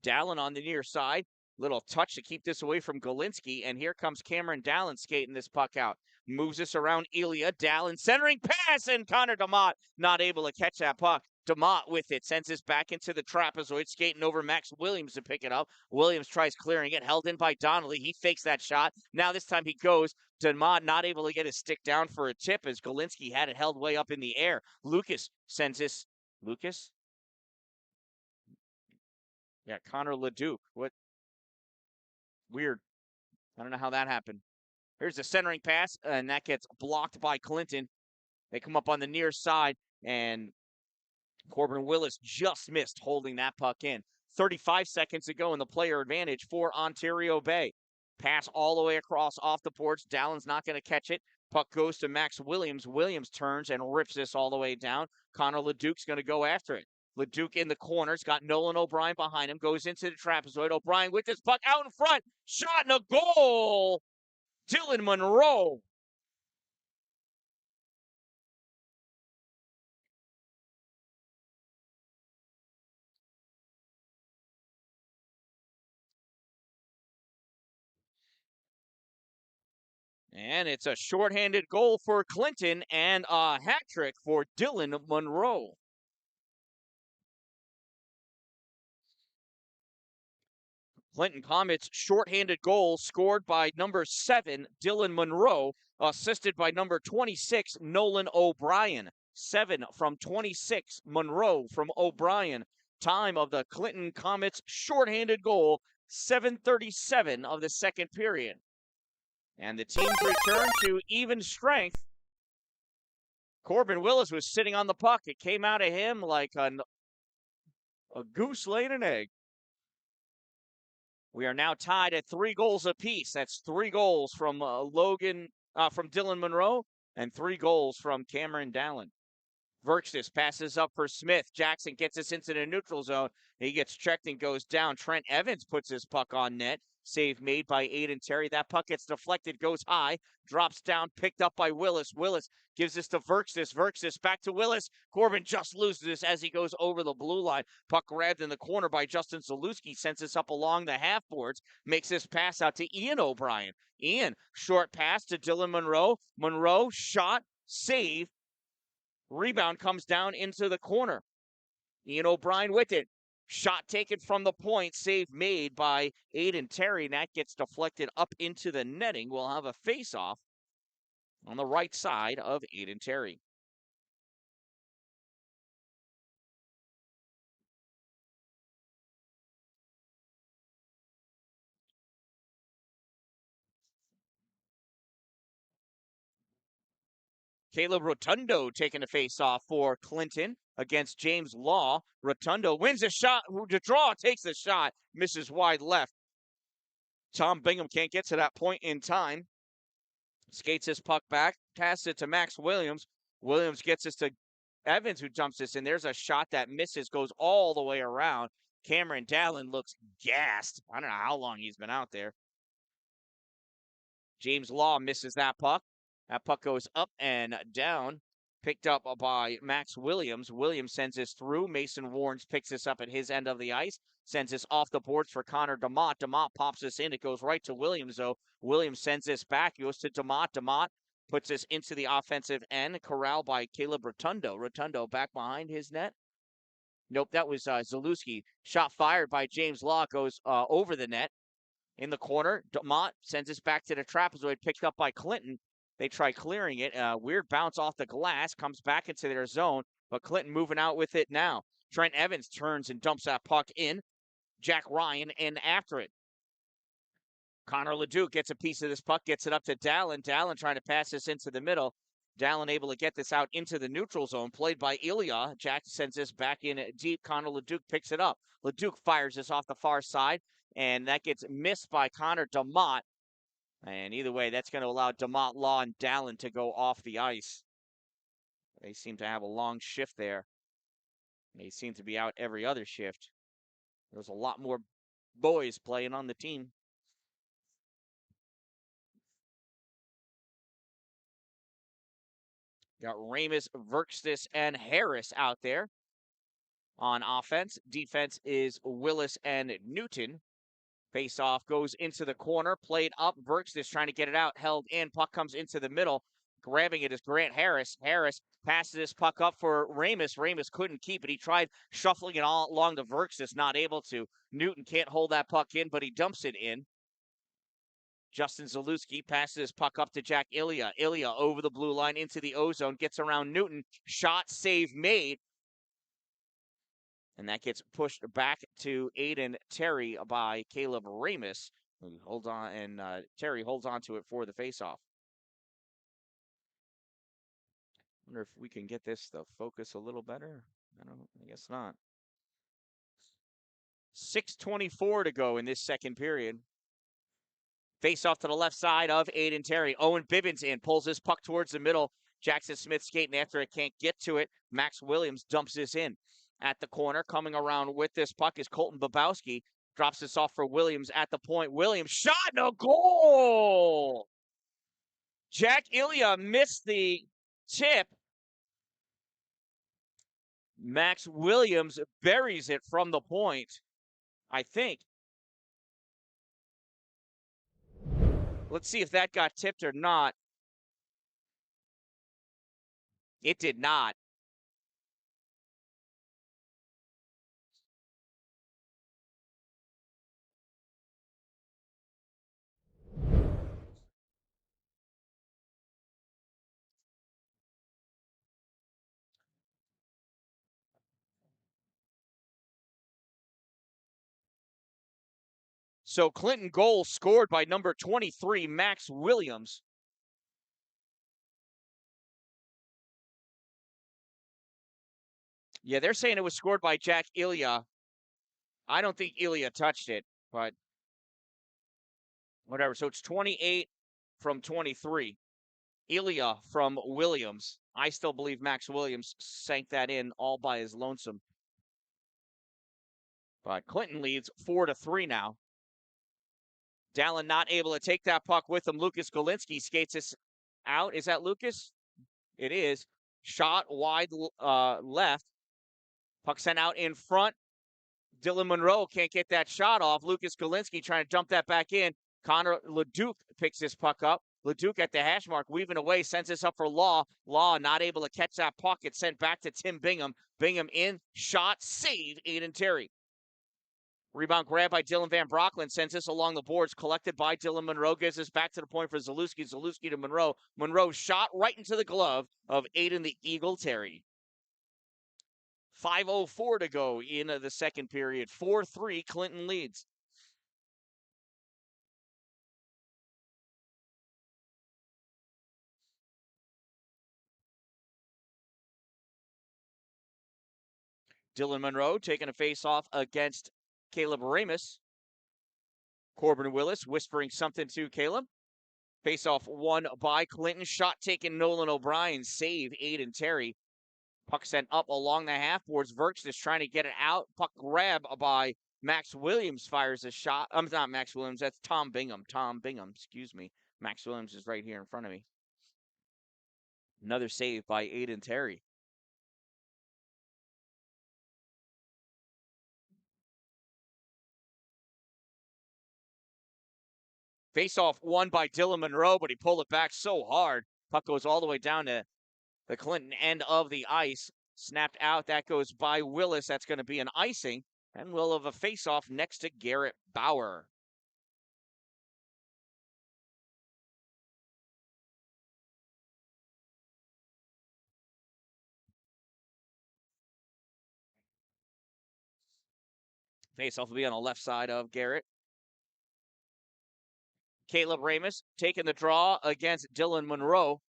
Dalin on the near side. Little touch to keep this away from Galinsky, and here comes Cameron Dalin skating this puck out. Moves this around Ilya. Dalin centering pass, and Connor DeMott not able to catch that puck. DeMott with it, sends this back into the trapezoid, skating over Max Williams to pick it up. Williams tries clearing it, held in by Donnelly. He fakes that shot. Now this time he goes. DeMott not able to get his stick down for a tip as Galinsky had it held way up in the air. Lucas sends this. Lucas? Yeah, Connor LeDuc. What? Weird. I don't know how that happened. Here's the centering pass, and that gets blocked by Clinton. They come up on the near side, and Corbin Willis just missed holding that puck in. 35 seconds to go in the player advantage for Ontario Bay. Pass all the way across off the boards. Dallin's not going to catch it. Puck goes to Max Williams. Williams turns and rips this all the way down. Connor LeDuc's going to go after it. LeDuc in the corners, got Nolan O'Brien behind him, goes into the trapezoid. O'Brien with this puck out in front. Shot and a goal. Dylan Monroe. And it's a shorthanded goal for Clinton and a hat trick for Dylan Monroe. Clinton Comets shorthanded goal scored by number 7, Dylan Monroe, assisted by number 26, Nolan O'Brien. 7 from 26, Monroe from O'Brien. Time of the Clinton Comets shorthanded goal, 7:37 of the second period. And the teams return to even strength. Corbin Willis was sitting on the puck. It came out of him like a goose laying an egg. We are now tied at 3 goals apiece. That's 3 goals from from Dylan Monroe, and 3 goals from Cameron Dallin. Verkstis passes up for Smith. Jackson gets us into the neutral zone. He gets checked and goes down. Trent Evans puts his puck on net. Save made by Aiden Terry. That puck gets deflected, goes high, drops down, picked up by Willis. Willis gives this to Verkstis. Verkstis back to Willis. Corbin just loses this as he goes over the blue line. Puck grabbed in the corner by Justin Zalewski. Sends this up along the half boards. Makes this pass out to Ian O'Brien. Ian, short pass to Dylan Monroe. Monroe, shot, save. Rebound comes down into the corner. Ian O'Brien with it. Shot taken from the point. Save made by Aiden Terry. And that gets deflected up into the netting. We'll have a face-off on the right side of Aiden Terry. Caleb Rotundo taking a face-off for Clinton against James Law. Rotundo wins a shot. The draw takes the shot. Misses wide left. Tom Bingham can't get to that point in time. Skates his puck back, passes it to Max Williams. Williams gets this to Evans, who jumps this in. There's a shot that misses, goes all the way around. Cameron Dallin looks gassed. I don't know how long he's been out there. James Law misses that puck. That puck goes up and down. Picked up by Max Williams. Williams sends this through. Mason Warrens picks this up at his end of the ice. Sends this off the boards for Connor DeMott. DeMott pops this in. It goes right to Williams, though. Williams sends this back. Goes to DeMott. DeMott puts this into the offensive end. Corralled by Caleb Rotundo. Rotundo back behind his net. Nope, that was Zalewski. Shot fired by James Law. Goes over the net. In the corner, DeMott sends this back to the trapezoid. Picked up by Clinton. They try clearing it. Weird bounce off the glass. Comes back into their zone. But Clinton moving out with it now. Trent Evans turns and dumps that puck in. Jack Ryan in after it. Connor Leduc gets a piece of this puck. Gets it up to Dallin. Dallin trying to pass this into the middle. Dallin able to get this out into the neutral zone. Played by Ilya. Jack sends this back in deep. Connor Leduc picks it up. Leduc fires this off the far side. And that gets missed by Connor DeMott. And either way, that's going to allow DeMott, Law, and Dallin to go off the ice. They seem to have a long shift there. They seem to be out every other shift. There's a lot more boys playing on the team. Got Ramus, Verkstis, and Harris out there on offense. Defense is Willis and Newton. Face-off goes into the corner, played up. Verkstis trying to get it out, held in. Puck comes into the middle. Grabbing it is Grant Harris. Harris passes this puck up for Ramus. Ramus couldn't keep it. He tried shuffling it all along to Verkstis, not able to. Newton can't hold that puck in, but he dumps it in. Justin Zalewski passes his puck up to Jack Ilya. Ilya over the blue line into the O-zone, gets around Newton. Shot, save made. And that gets pushed back to Aiden Terry by Caleb Ramus. Hold on, and Terry holds on to it for the faceoff. Wonder if we can get this to focus a little better. I guess not. 6:24 to go in this second period. Face off to the left side of Aiden Terry. Owen Bibbins in, pulls this puck towards the middle. Jackson Smith skating after it, can't get to it. Max Williams dumps this in. At the corner, coming around with this puck is Colton Babowski. Drops this off for Williams at the point. Williams shot and a goal! Jack Ilya missed the tip. Max Williams buries it from the point, I think. Let's see if that got tipped or not. It did not. So Clinton goal scored by number 23, Max Williams. Yeah, they're saying it was scored by Jack Ilya. I don't think Ilya touched it, but whatever. So it's 28 from 23. Ilya from Williams. I still believe Max Williams sank that in all by his lonesome. But Clinton leads 4-3 now. Dalin not able to take that puck with him. Lucas Golinski skates this out. Is that Lucas? It is. Shot wide left. Puck sent out in front. Dylan Monroe can't get that shot off. Lucas Golinski trying to dump that back in. Connor Leduc picks this puck up. Leduc at the hash mark, weaving away, sends this up for Law. Law not able to catch that puck. It's sent back to Tim Bingham. Bingham in, shot, save, Aiden Terry. Rebound grab by Dylan Van Brocklin, sends this along the boards, collected by Dylan Monroe, gives this back to the point for Zalewski. Zalewski to Monroe. Monroe shot right into the glove of Aiden the Eagle Terry. 5:04 to go in the second period. 4-3, Clinton leads. Dylan Monroe taking a face-off against Caleb Ramus. Corbin Willis whispering something to Caleb. Face-off won by Clinton. Shot taken Nolan O'Brien. Save Aiden Terry. Puck sent up along the half boards. Verks is trying to get it out. Puck grab by Max Williams fires a shot. Not Max Williams. That's Tom Bingham. Tom Bingham, excuse me. Max Williams is right here in front of me. Another save by Aiden Terry. Face-off won by Dylan Monroe, but he pulled it back so hard. Puck goes all the way down to the Clinton end of the ice. Snapped out. That goes by Willis. That's going to be an icing. And we'll have a face-off next to Garrett Bauer. Face-off will be on the left side of Garrett. Caleb Ramus taking the draw against Dylan Monroe.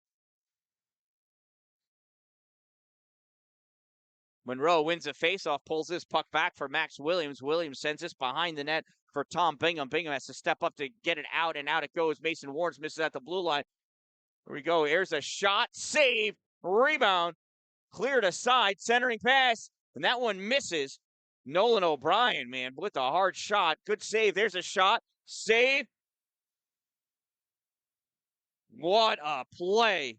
Monroe wins a face-off, pulls this puck back for Max Williams. Williams sends this behind the net for Tom Bingham. Bingham has to step up to get it out, and out it goes. Mason Warnes misses at the blue line. Here we go. Here's a shot, save, rebound, cleared aside, centering pass, and that one misses. Nolan O'Brien, man, with a hard shot. Good save. There's a shot, save. What a play.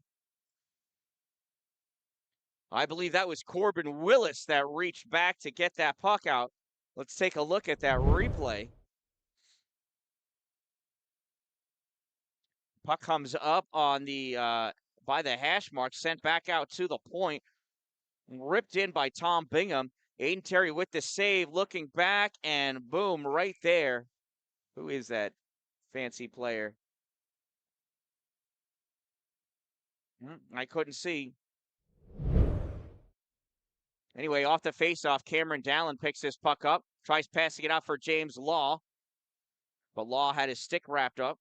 I believe that was Corbin Willis that reached back to get that puck out. Let's take a look at that replay. Puck comes up on the by the hash mark, sent back out to the point, ripped in by Tom Bingham. Aiden Terry with the save, looking back, and boom, right there. Who is that fancy player? I couldn't see. Anyway, off the faceoff, Cameron Dalin picks this puck up, tries passing it out for James Law, but Law had his stick wrapped up.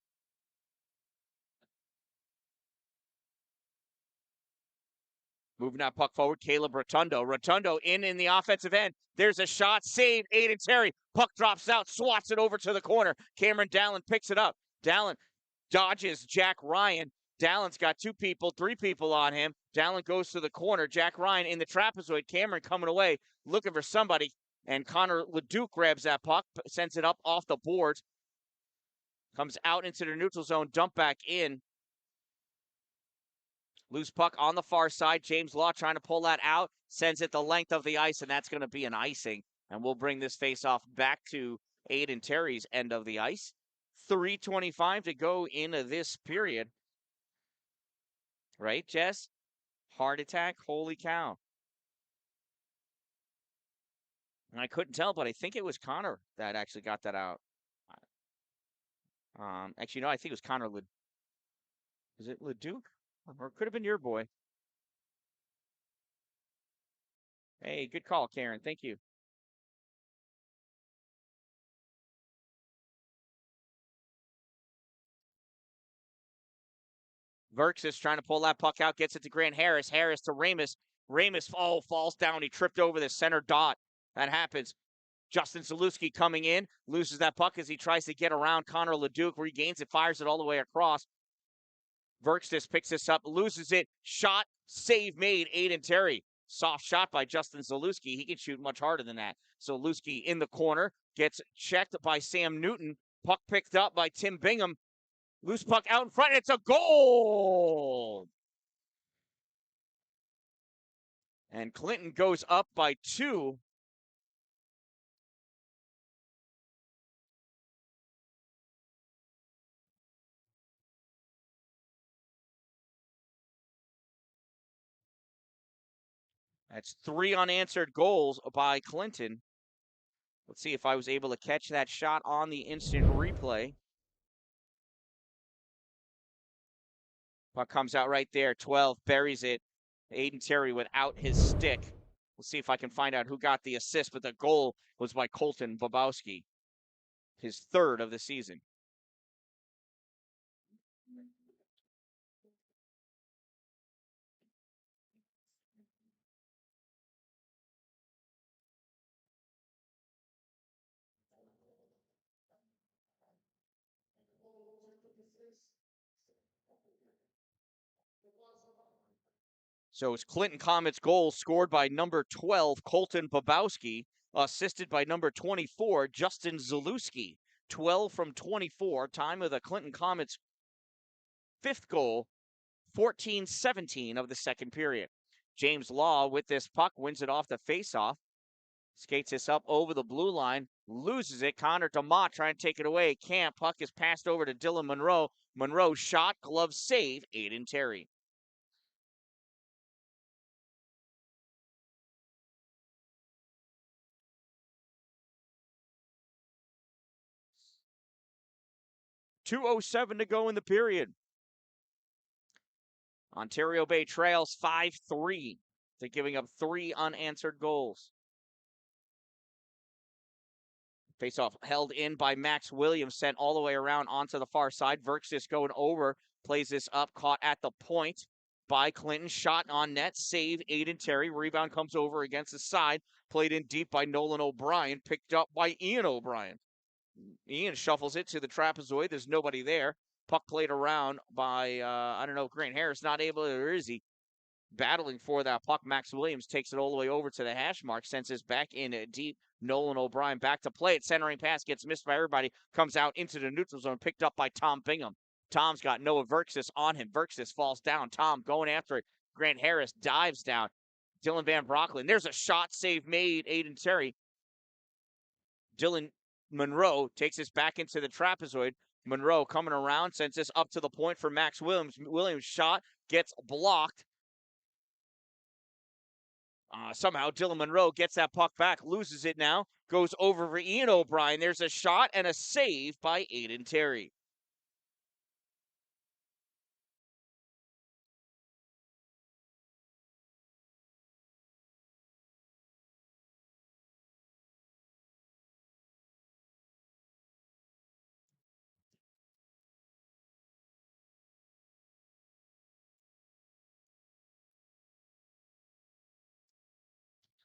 Moving that puck forward, Caleb Rotundo. Rotundo in the offensive end. There's a shot, save, Aiden Terry. Puck drops out, swats it over to the corner. Cameron Dalin picks it up. Dalin dodges Jack Ryan. Dallin's got three people on him. Dalin goes to the corner. Jack Ryan in the trapezoid. Cameron coming away, looking for somebody. And Connor Leduc grabs that puck, sends it up off the boards. Comes out into the neutral zone, dump back in. Loose puck on the far side. James Law trying to pull that out. Sends it the length of the ice, and that's going to be an icing. And we'll bring this face-off back to Aiden Terry's end of the ice. 3:25 to go in this period. Right, Jess? Heart attack? Holy cow. And I couldn't tell, but I think it was Connor that actually got that out. Actually, no, I think it was Connor Is it Leduc? Or it could have been your boy. Hey, good call, Karen. Thank you. Verks is trying to pull that puck out, gets it to Grant Harris. Harris to Ramus. Ramus falls down. He tripped over the center dot. That happens. Justin Zalewski coming in, loses that puck as he tries to get around Connor Leduc, regains it, fires it all the way across. Verkstis picks this up, loses it, shot, save made, Aiden Terry. Soft shot by Justin Zalewski. He can shoot much harder than that. Zalewski in the corner, gets checked by Sam Newton. Puck picked up by Tim Bingham. Loose puck out in front. It's a goal! And Clinton goes up by 2. That's 3 unanswered goals by Clinton. Let's see if I was able to catch that shot on the instant replay. Puck comes out right there. 12 buries it. Aiden Terry without his stick. We'll see if I can find out who got the assist, but the goal was by Colton Bobowski, his 3rd of the season. So it's Clinton Comets goal scored by number 12, Colton Bobowski, assisted by number 24, Justin Zalewski. 12 from 24, time of the Clinton Comets' 5th goal, 14-17 of the second period. James Law with this puck wins it off the faceoff. Skates this up over the blue line, loses it. Connor DeMott trying to take it away. Can't. Puck is passed over to Dylan Monroe. Monroe shot, glove save, Aiden Terry. .207 to go in the period. Ontario Bay trails 5-3 to giving up 3 unanswered goals. Faceoff held in by Max Williams, sent all the way around onto the far side. Verkstis going over, plays this up, caught at the point by Clinton. Shot on net, save Aiden Terry. Rebound comes over against the side, played in deep by Nolan O'Brien, picked up by Ian O'Brien. Ian shuffles it to the trapezoid. There's nobody there. Puck played around by, I don't know, Grant Harris not able to, or is he? Battling for that puck. Max Williams takes it all the way over to the hash mark, sends this back in deep. Nolan O'Brien back to play it. Centering pass gets missed by everybody. Comes out into the neutral zone, picked up by Tom Bingham. Tom's got Noah Verkstis on him. Verkstis falls down. Tom going after it. Grant Harris dives down. Dylan Van Brocklin. There's a shot save made. Aiden Terry. Dylan Monroe takes this back into the trapezoid. Monroe coming around, sends this up to the point for Max Williams. Williams shot, gets blocked. Somehow Dylan Monroe gets that puck back, loses it now, goes over for Ian O'Brien. There's a shot and a save by Aiden Terry.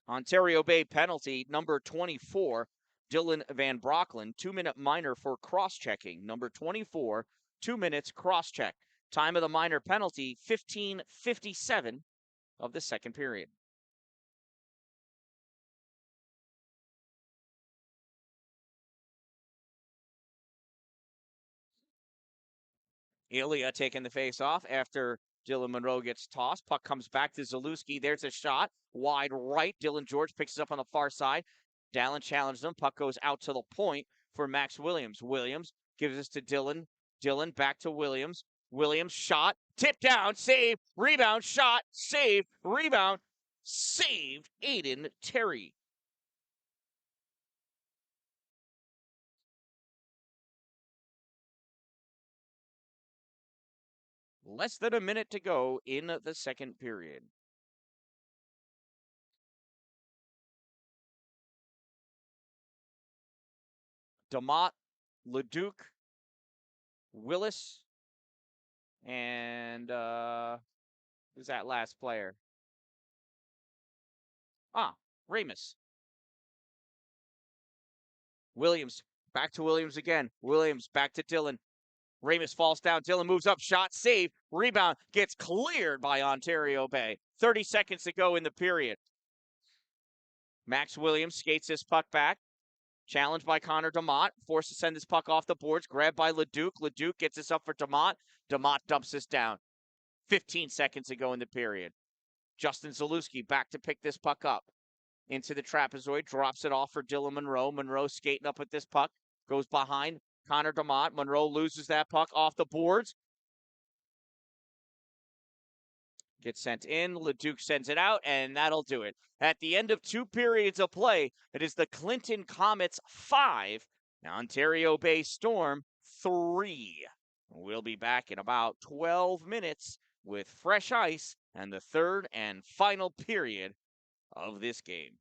Ontario Bay penalty, number 24, Dylan Van Brocklin, 2-minute minor for cross-checking. Number 24, 2 minutes cross-check. Time of the minor penalty, 15:57 of the second period. Ilya taking the face off after Dylan Monroe gets tossed. Puck comes back to Zalewski. There's a shot. Wide right. Dylan George picks it up on the far side. Dalin challenged him. Puck goes out to the point for Max Williams. Williams gives this to Dylan. Dylan back to Williams. Williams shot. Tip down. Save. Rebound. Shot. Save. Rebound. Saved. Aiden Terry. Less than a minute to go in the second period. DeMott, Leduc, Willis, and who's that last player? Ramus. Williams, back to Williams again. Williams, back to Dillon. Ramus falls down. Dillon moves up. Shot, save. Rebound gets cleared by Ontario Bay. 30 seconds to go in the period. Max Williams skates this puck back. Challenged by Connor DeMott. Forced to send this puck off the boards. Grabbed by Leduc. Leduc gets this up for DeMott. DeMott dumps this down. 15 seconds to go in the period. Justin Zalewski back to pick this puck up. Into the trapezoid. Drops it off for Dylan Monroe. Monroe skating up with this puck. Goes behind Connor DeMott. Monroe loses that puck off the boards. Gets sent in. Leduc sends it out, and that'll do it. At the end of 2 periods of play, it is the Clinton Comets 5, Ontario Bay Storm 3. We'll be back in about 12 minutes with fresh ice and the third and final period of this game.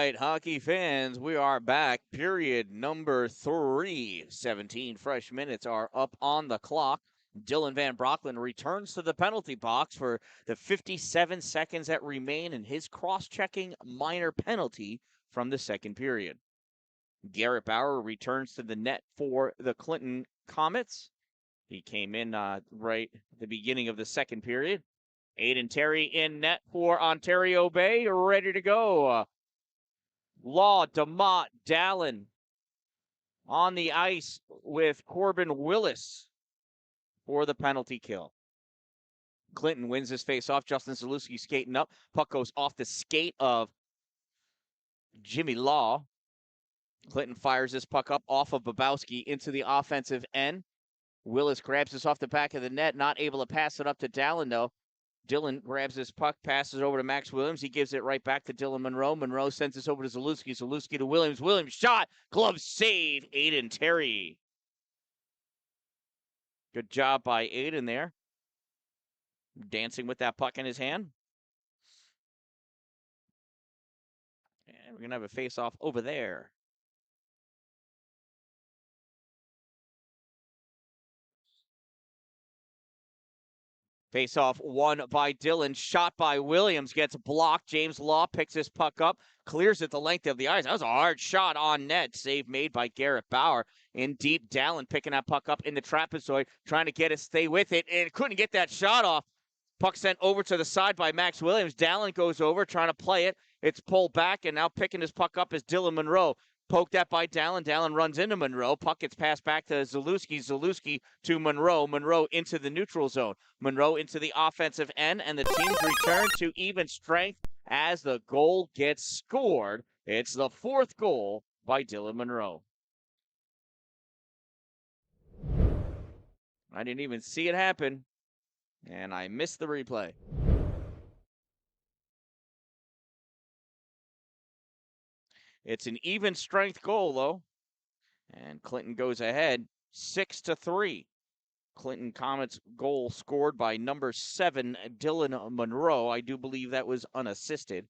right, hockey fans, we are back. Period number 3. 17 fresh minutes are up on the clock. Dylan Van Brocklen returns to the penalty box for the 57 seconds that remain in his cross-checking minor penalty from the second period. Garrett Bauer returns to the net for the Clinton Comets. He came in right at the beginning of the second period. Aiden Terry in net for Ontario Bay, ready to go. Law, DeMott, Dalin on the ice with Corbin Willis for the penalty kill. Clinton wins his face-off. Justin Zalewski skating up. Puck goes off the skate of Jimmy Law. Clinton fires this puck up off of Babowski into the offensive end. Willis grabs this off the back of the net, not able to pass it up to Dalin, though. Dylan grabs this puck, passes over to Max Williams. He gives it right back to Dylan Monroe. Monroe sends this over to Zalewski. Zalewski to Williams. Williams shot. Glove save. Aiden Terry. Good job by Aiden there. Dancing with that puck in his hand. And we're going to have a face-off over there. Face-off won by Dylan, shot by Williams, gets blocked. James Law picks this puck up, clears it the length of the ice. That was a hard shot on net. Save made by Garrett Bauer. In deep, Dalin picking that puck up in the trapezoid, trying to get it, stay with it, and couldn't get that shot off. Puck sent over to the side by Max Williams. Dalin goes over, trying to play it. It's pulled back, and now picking his puck up is Dylan Monroe. Poked that by Dalin. Dalin runs into Monroe. Puck gets passed back to Zalewski. Zalewski to Monroe. Monroe into the neutral zone. Monroe into the offensive end, and the teams return to even strength as the goal gets scored. It's the fourth goal by Dylan Monroe. I didn't even see it happen, and I missed the replay. It's an even strength goal, though. And Clinton goes ahead 6-3. Clinton Comets goal scored by number 7, Dylan Monroe. I do believe that was unassisted.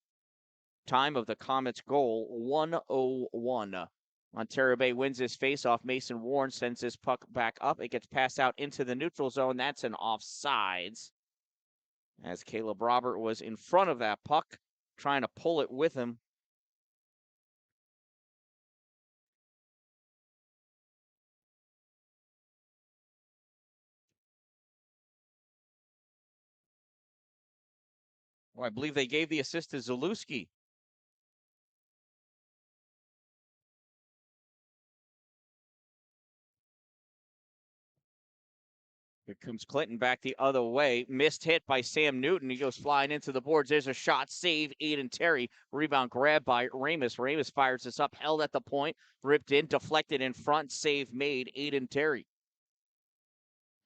Time of the Comets goal, 1:01. Ontario Bay wins this faceoff. Mason Warren sends this puck back up. It gets passed out into the neutral zone. That's an offsides. As Caleb Robert was in front of that puck, trying to pull it with him. Well, I believe they gave the assist to Zalewski. Here comes Clinton back the other way. Missed hit by Sam Newton. He goes flying into the boards. There's a shot. Save. Aiden Terry. Rebound grab by Ramus. Ramus fires this up. Held at the point. Ripped in. Deflected in front. Save made. Aiden Terry.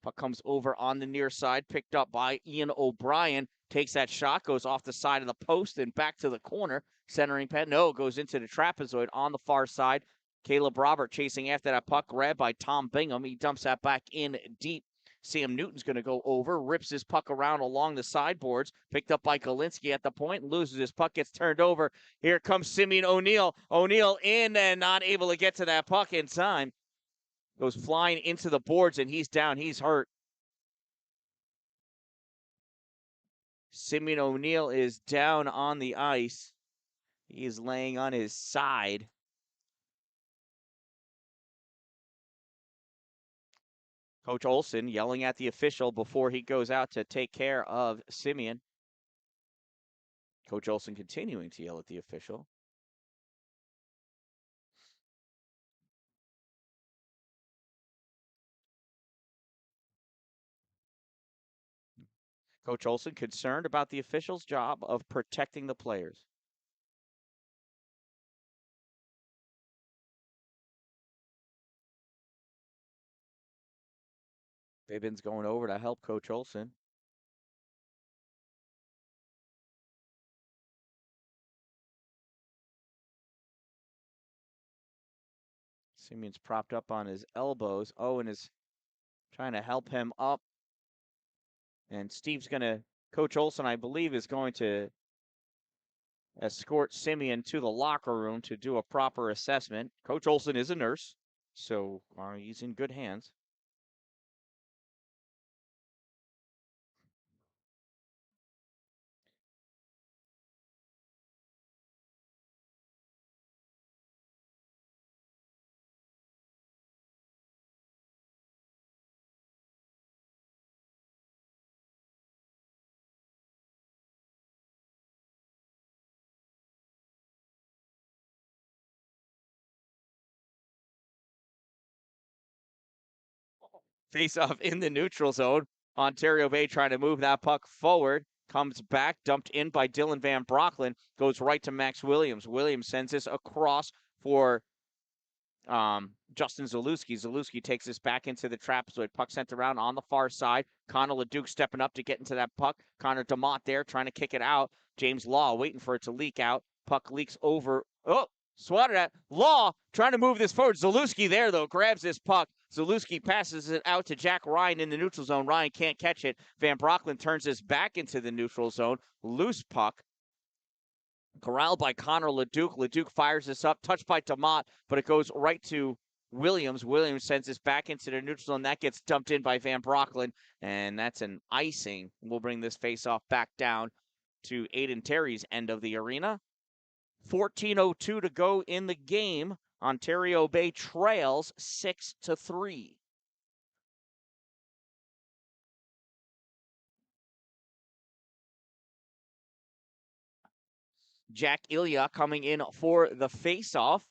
Puck comes over on the near side. Picked up by Ian O'Brien. Takes that shot. Goes off the side of the post and back to the corner. Centering pad. No, goes into the trapezoid on the far side. Caleb Robert chasing after that puck. Grabbed by Tom Bingham. He dumps that back in deep. Sam Newton's going to go over, rips his puck around along the sideboards, picked up by Galinsky at the point, loses his puck, gets turned over. Here comes Simeon O'Neill. O'Neill in and not able to get to that puck in time. Goes flying into the boards, and he's down. He's hurt. Simeon O'Neill is down on the ice. He is laying on his side. Coach Olson yelling at the official before he goes out to take care of Simeon. Coach Olson continuing to yell at the official. Coach Olson concerned about the official's job of protecting the players. Bibbins going over to help Coach Olson. Simeon's propped up on his elbows. Owen is trying to help him up. And Steve's going to, Coach Olson, I believe, is going to escort Simeon to the locker room to do a proper assessment. Coach Olson is a nurse, so he's in good hands. Face off in the neutral zone. Ontario Bay trying to move that puck forward. Comes back, dumped in by Dylan Van Brocklin. Goes right to Max Williams. Williams sends this across for Justin Zalewski. Zalewski takes this back into the trapezoid. Puck sent around on the far side. Connor LeDuc stepping up to get into that puck. Connor DeMott there trying to kick it out. James Law waiting for it to leak out. Puck leaks over. Oh, swatted at. Law trying to move this forward. Zalewski there, though, grabs this puck. Zalewski passes it out to Jack Ryan in the neutral zone. Ryan can't catch it. Van Brocklin turns this back into the neutral zone. Loose puck. Corralled by Connor LeDuc. LeDuc fires this up, touched by DeMott, but it goes right to Williams. Williams sends this back into the neutral zone. That gets dumped in by Van Brocklin, and that's an icing. We'll bring this face-off back down to Aiden Terry's end of the arena. 14:02 to go in the game. Ontario Bay trails 6-3. Jack Ilya coming in for the face-off.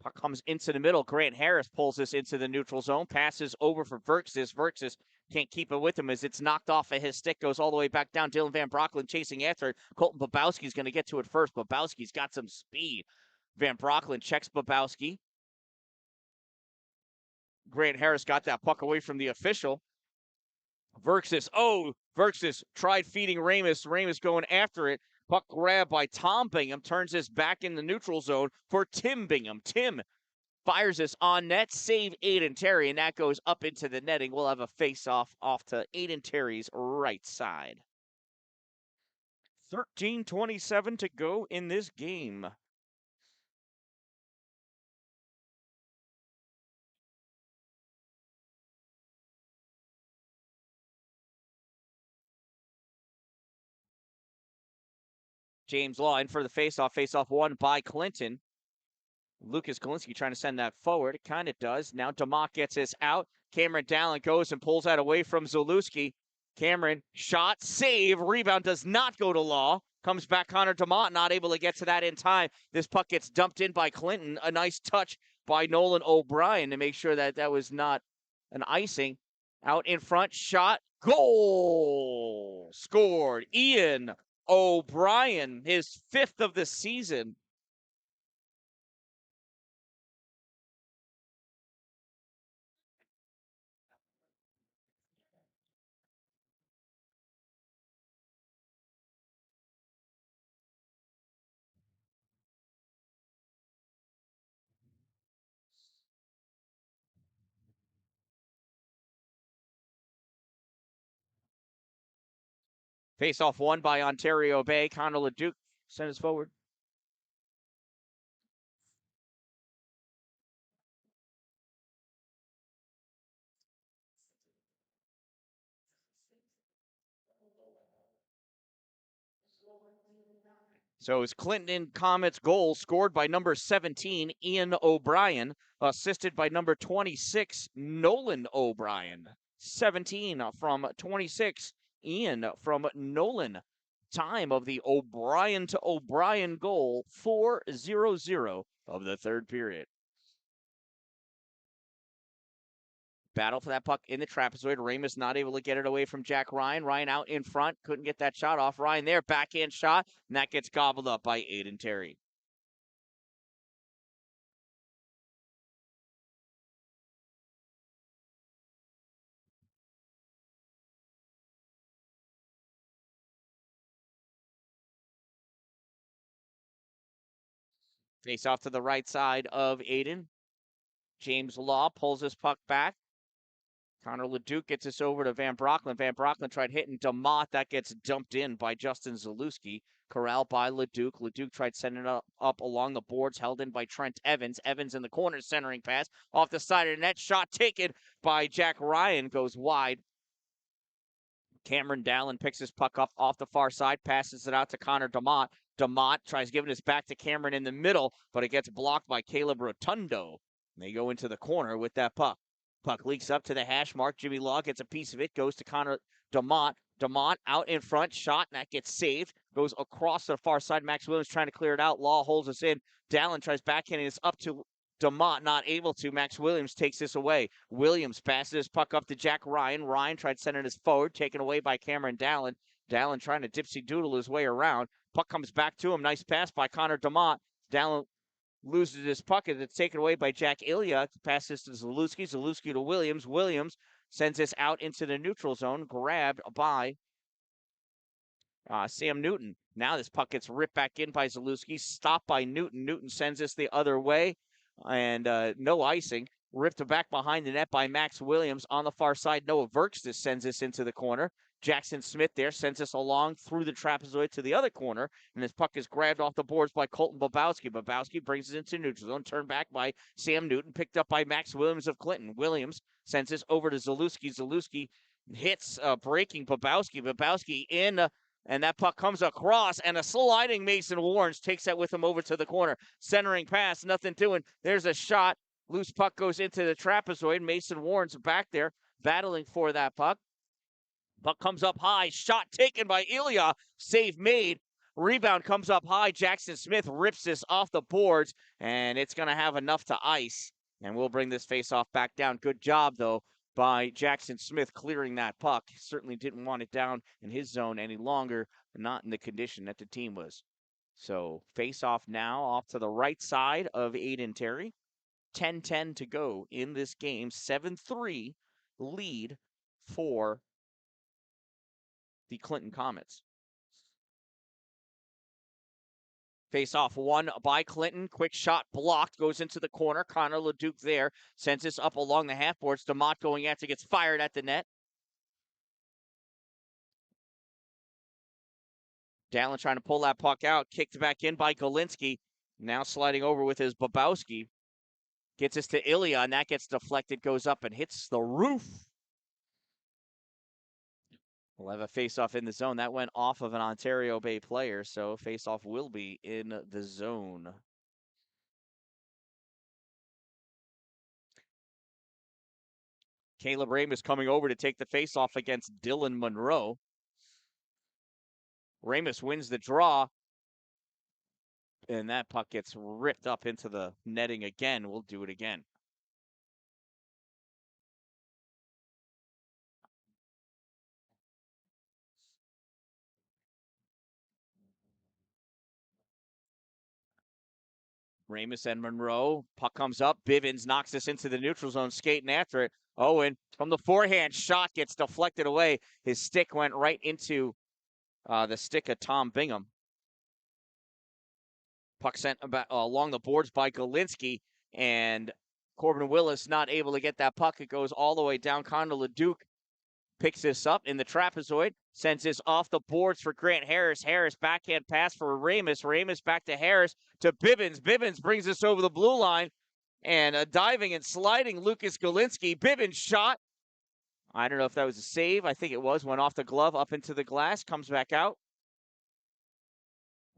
Puck comes into the middle. Grant Harris pulls this into the neutral zone. Passes over for Verksis. Verksis can't keep it with him as it's knocked off of his stick. Goes all the way back down. Dylan Van Brocklin chasing after it. Colton Babowski's going to get to it first. Babowski's got some speed. Van Brocklin checks Babowski. Grant Harris got that puck away from the official. Verksis tried feeding Ramus. Ramus going after it. Puck grab by Tom Bingham. Turns this back in the neutral zone for Tim Bingham. Tim fires this on net, save Aiden Terry, and that goes up into the netting. We'll have a face-off off to Aiden Terry's right side. 13:27 to go in this game. James Law in for the face-off. Face-off won by Clinton. Lucas Kalinski trying to send that forward. It kind of does. Now DeMott gets this out. Cameron Dallen goes and pulls that away from Zalewski. Cameron, shot, save, rebound does not go to Law. Comes back Connor DeMott, not able to get to that in time. This puck gets dumped in by Clinton. A nice touch by Nolan O'Brien to make sure that that was not an icing. Out in front, shot, goal! Scored. Ian O'Brien, his 5th of the season. Face-off won by Ontario Bay. Connor LeDuc sent us forward. So it's Clinton Comets goal scored by number 17, Ian O'Brien, assisted by number 26, Nolan O'Brien. 17 from 26, Ian from Nolan. Time of the O'Brien to O'Brien goal, 4:00 of the third period. Battle for that puck in the trapezoid. Ramus not able to get it away from Jack Ryan. Ryan out in front. Couldn't get that shot off. Ryan there. Backhand shot. And that gets gobbled up by Aiden Terry. Face off to the right side of Aiden. James Law pulls his puck back. Connor LeDuc gets this over to Van Brocklin. Van Brocklin tried hitting DeMott. That gets dumped in by Justin Zalewski. Corralled by LeDuc. LeDuc tried sending it up along the boards, held in by Trent Evans. Evans in the corner, centering pass off the side of the net. Shot taken by Jack Ryan, goes wide. Cameron Dallin picks his puck up off the far side, passes it out to Connor DeMott. DeMott tries giving this back to Cameron in the middle, but it gets blocked by Caleb Rotundo. And they go into the corner with that puck. Puck leaks up to the hash mark. Jimmy Law gets a piece of it, goes to Connor DeMott. DeMott out in front, shot, and that gets saved. Goes across to the far side. Max Williams trying to clear it out. Law holds us in. Dallin tries backhanding this up to DeMott, not able to. Max Williams takes this away. Williams passes his puck up to Jack Ryan. Ryan tried sending this forward, taken away by Cameron Dallin. Dallin trying to dipsy doodle his way around. Puck comes back to him. Nice pass by Connor DeMott. Dallin loses his puck as it's taken away by Jack Ilya. Passes to Zalewski. Zalewski to Williams. Williams sends this out into the neutral zone, grabbed by Sam Newton. Now this puck gets ripped back in by Zalewski, stopped by Newton. Newton sends this the other way, and no icing. Ripped back behind the net by Max Williams. On the far side, Noah Verkstis sends this into the corner. Jackson Smith there sends this along through the trapezoid to the other corner, and this puck is grabbed off the boards by Colton Bobowski. Bobowski brings it into neutral zone, turned back by Sam Newton, picked up by Max Williams of Clinton. Williams sends this over to Zalewski. Zalewski hits breaking Bobowski. Bobowski in, and that puck comes across, and a sliding Mason Warnes takes that with him over to the corner. Centering pass, nothing doing. There's a shot. Loose puck goes into the trapezoid. Mason Warnes back there battling for that puck. Puck comes up high. Shot taken by Ilya. Save made. Rebound comes up high. Jackson Smith rips this off the boards, and it's going to have enough to ice. And we'll bring this faceoff back down. Good job, though, by Jackson Smith clearing that puck. Certainly didn't want it down in his zone any longer, not in the condition that the team was. So faceoff now off to the right side of Aiden Terry. 10-10 to go in this game. 7-3 lead for the Clinton Comets. Face off one by Clinton. Quick shot blocked. Goes into the corner. Connor LeDuc there. Sends this up along the half boards. DeMott going after. Gets fired at the net. Dallin trying to pull that puck out. Kicked back in by Galinsky. Now sliding over with his Bobowski. Gets this to Ilya, and that gets deflected. Goes up and hits the roof. We'll have a face-off in the zone. That went off of an Ontario Bay player, so face-off will be in the zone. Caleb Ramus coming over to take the face-off against Dylan Monroe. Ramus wins the draw, and that puck gets ripped up into the netting again. We'll do it again. Ramus and Monroe. Puck comes up. Bivens knocks this into the neutral zone, skating after it. Owen from the forehand shot gets deflected away. His stick went right into the stick of Tom Bingham. Puck sent about, along the boards by Galinsky, and Corbin Willis not able to get that puck. It goes all the way down. Connor LeDuc picks this up in the trapezoid, sends this off the boards for Grant Harris. Harris backhand pass for Ramus. Ramus back to Harris to Bivens. Bivens brings this over the blue line, and diving and sliding Lucas Galinsky. Bivens shot. I don't know if that was a save. I think it was. Went off the glove, up into the glass, comes back out.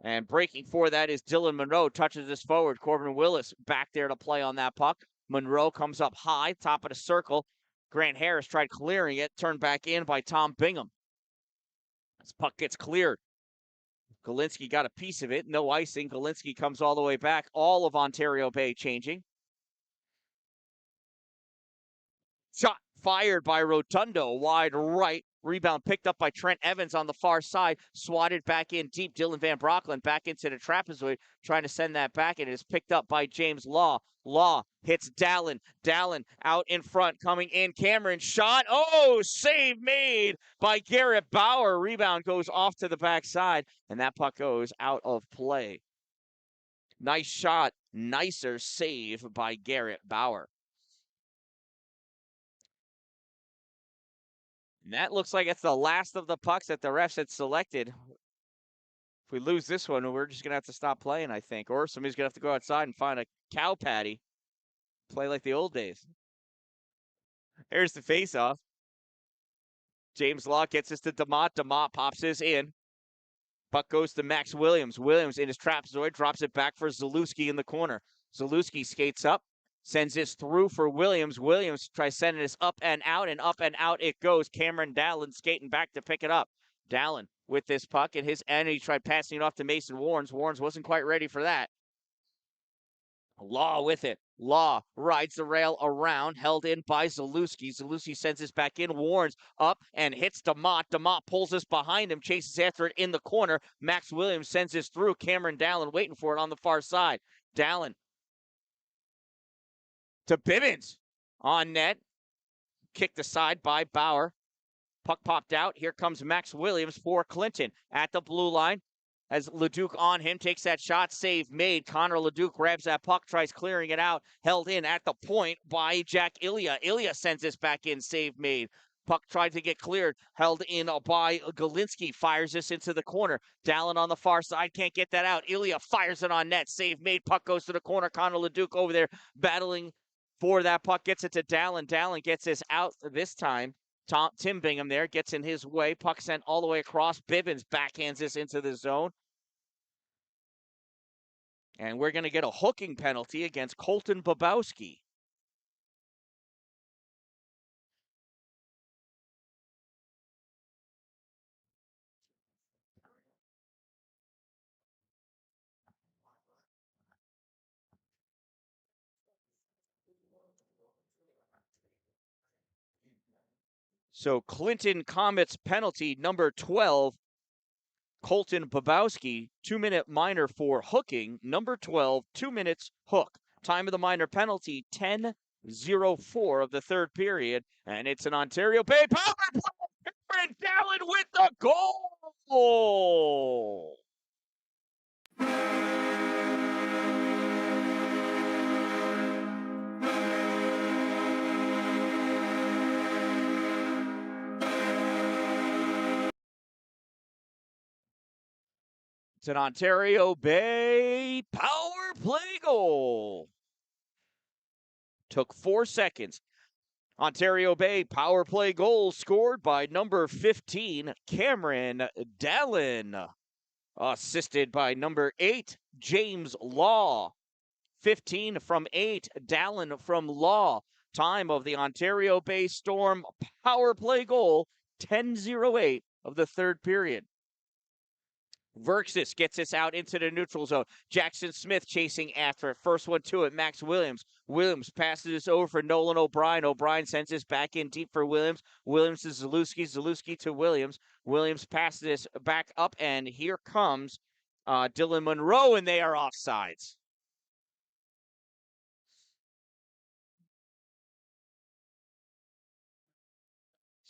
And breaking for that is Dylan Monroe. Touches this forward. Corbin Willis back there to play on that puck. Monroe comes up high, top of the circle. Grant Harris tried clearing it, turned back in by Tom Bingham. This puck gets cleared. Galinsky got a piece of it. No icing. Galinsky comes all the way back. All of Ontario Bay changing. Shot fired by Rotundo, wide right. Rebound picked up by Trent Evans on the far side. Swatted back in deep. Dylan Van Brocklin back into the trapezoid, trying to send that back, and it is picked up by James Law. Law hits Dallin. Dallin out in front, coming in. Cameron shot. Oh, save made by Garrett Bauer. Rebound goes off to the backside, and that puck goes out of play. Nice shot. Nicer save by Garrett Bauer. And that looks like it's the last of the pucks that the refs had selected. If we lose this one, we're just going to have to stop playing, I think. Or somebody's going to have to go outside and find a cow patty. Play like the old days. Here's the face-off. James Law gets this to DeMott. DeMott pops this in. Puck goes to Max Williams. Williams in his trapezoid drops it back for Zalewski in the corner. Zalewski skates up, sends this through for Williams. Williams tries sending this up and out it goes. Cameron Dalin skating back to pick it up. Dalin with this puck in his end. He tried passing it off to Mason Warnes. Warnes wasn't quite ready for that. Law with it. Law rides the rail around, held in by Zalewski. Zalewski sends this back in. Warnes up and hits DeMott. DeMott pulls this behind him, chases after it in the corner. Max Williams sends this through. Cameron Dalin waiting for it on the far side. Dalin to Bibbins on net. Kicked aside by Bauer. Puck popped out. Here comes Max Williams for Clinton at the blue line. As Leduc on him, takes that shot, save made. Connor Leduc grabs that puck, tries clearing it out, held in at the point by Jack Ilya. Ilya sends this back in, save made. Puck tried to get cleared, held in by Galinsky, fires this into the corner. Dalin on the far side, can't get that out. Ilya fires it on net, save made. Puck goes to the corner. Connor Leduc over there battling for that puck, gets it to Dalin. Dalin gets this out this time. Tim Bingham there gets in his way. Puck sent all the way across. Bibbins backhands this into the zone. And we're going to get a hooking penalty against Colton Bobowski. So Clinton Comets penalty number 12, Colton Bobowski, 2-minute minor for hooking, number 12, 2 minutes hook. Time of the minor penalty, 10:04 of the third period, and it's an Ontario Bay power play. And Dalin with the goal. It's an Ontario Bay power play goal. Took 4 seconds. Ontario Bay power play goal scored by number 15, Cameron Dalin. Assisted by number 8, James Law. 15 from 8, Dalin from Law. Time of the Ontario Bay Storm power play goal, 10:08 of the third period. Verxis gets this out into the neutral zone. Jackson Smith chasing after it. First one to it, Max Williams. Williams passes this over for Nolan O'Brien. O'Brien sends this back in deep for Williams. Williams to Zalewski. Zalewski to Williams. Williams passes this back up, and here comes Dylan Monroe, and they are offsides.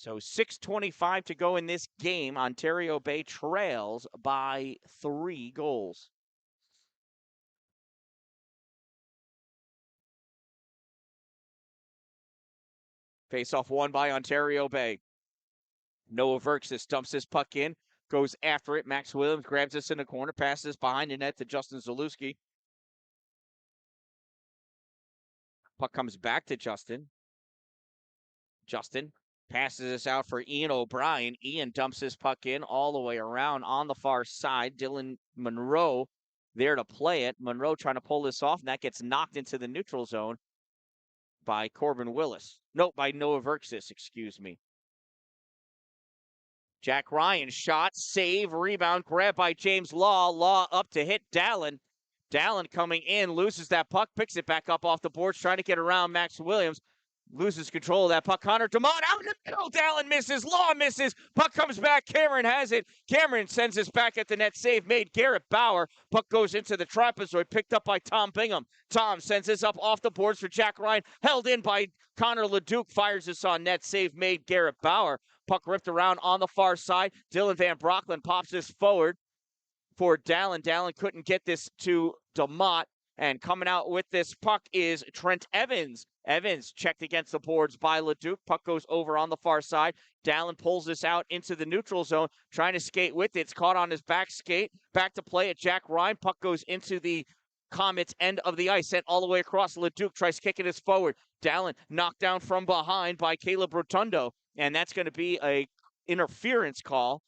So 6:25 to go in this game. Ontario Bay trails by 3 goals. Face-off won by Ontario Bay. Noah Verxis dumps this puck in, goes after it. Max Williams grabs this in the corner, passes behind the net to Justin Zalewski. Puck comes back to Justin. Justin passes this out for Ian O'Brien. Ian dumps this puck in all the way around on the far side. Dylan Monroe there to play it. Monroe trying to pull this off, and that gets knocked into the neutral zone by Corbin Willis. No, by Noah Verxis, excuse me. Jack Ryan shot, save, rebound, grab by James Law. Law up to hit Dalin. Dalin coming in, loses that puck, picks it back up off the boards, trying to get around Max Williams. Loses control of that puck. Connor DeMott out in the middle. Dalin misses. Law misses. Puck comes back. Cameron has it. Cameron sends this back at the net. Save made. Garrett Bauer. Puck goes into the trapezoid. Picked up by Tom Bingham. Tom sends this up off the boards for Jack Ryan. Held in by Connor Leduc. Fires this on net. Save made. Garrett Bauer. Puck ripped around on the far side. Dylan Van Brocklin pops this forward for Dalin. Dalin couldn't get this to DeMott. And coming out with this puck is Trent Evans. Evans checked against the boards by Leduc. Puck goes over on the far side. Dalin pulls this out into the neutral zone, trying to skate with it. It's caught on his back skate. Back to play at Jack Ryan. Puck goes into the Comets end of the ice, sent all the way across. Leduc tries kicking this forward. Dalin knocked down from behind by Caleb Rotundo, and that's going to be a interference call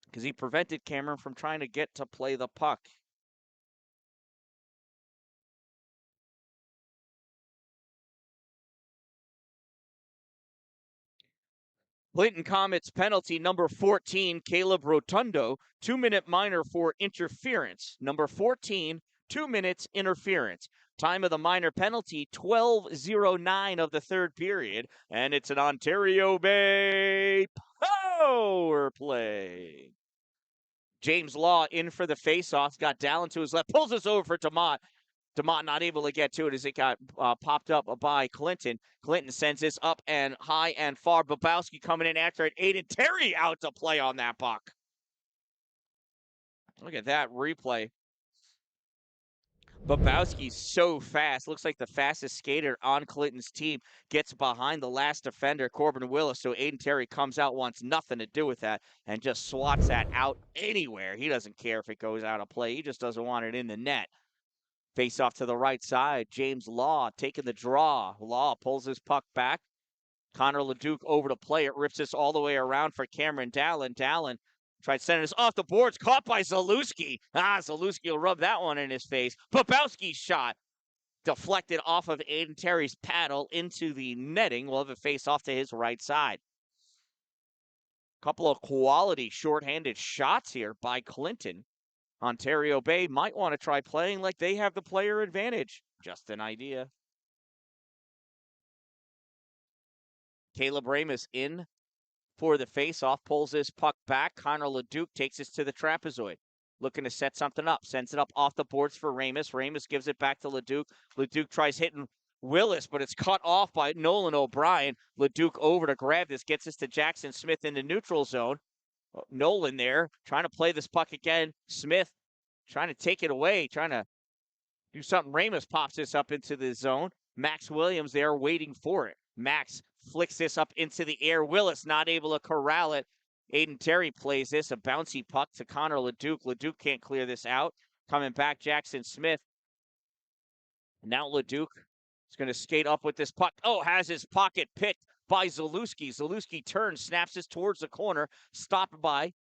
because he prevented Cameron from trying to get to play the puck. Clinton Comets penalty number 14, Caleb Rotundo, 2-minute minor for interference. Number 14, 2 minutes interference. Time of the minor penalty, 12:09 of the third period, and it's an Ontario Bay power play. James Law in for the faceoff, got Dalin to his left, pulls this over for DeMott. DeMott not able to get to it as it got popped up by Clinton. Clinton sends this up and high and far. Babowski coming in after it. Aiden Terry out to play on that puck. Look at that replay. Babowski's so fast. Looks like the fastest skater on Clinton's team. Gets behind the last defender, Corbin Willis. So Aiden Terry comes out, wants nothing to do with that, and just swats that out anywhere. He doesn't care if it goes out of play. He just doesn't want it in the net. Face off to the right side. James Law taking the draw. Law pulls his puck back. Connor Leduc over to play it. Rips this all the way around for Cameron Dalin. Dalin tried sending this off the boards. Caught by Zalewski. Zalewski will rub that one in his face. Babowski's shot deflected off of Aiden Terry's paddle into the netting. We'll have a face off to his right side. Couple of quality shorthanded shots here by Clinton. Ontario Bay might want to try playing like they have the player advantage. Just an idea. Caleb Ramus in for the faceoff, pulls this puck back. Connor Leduc takes this to the trapezoid. Looking to set something up. Sends it up off the boards for Ramus. Ramus gives it back to Leduc. Leduc tries hitting Willis, but it's cut off by Nolan O'Brien. Leduc over to grab this. Gets this to Jackson Smith in the neutral zone. Nolan there trying to play this puck again. Smith trying to take it away, trying to do something. Ramus pops this up into the zone. Max Williams there waiting for it. Max flicks this up into the air. Willis not able to corral it. Aiden Terry plays this, a bouncy puck to Connor Leduc. Leduc can't clear this out. Coming back, Jackson Smith. Now Leduc is going to skate up with this puck. Oh, has his pocket picked by Zalewski. Zalewski turns, snaps this towards the corner, stopped by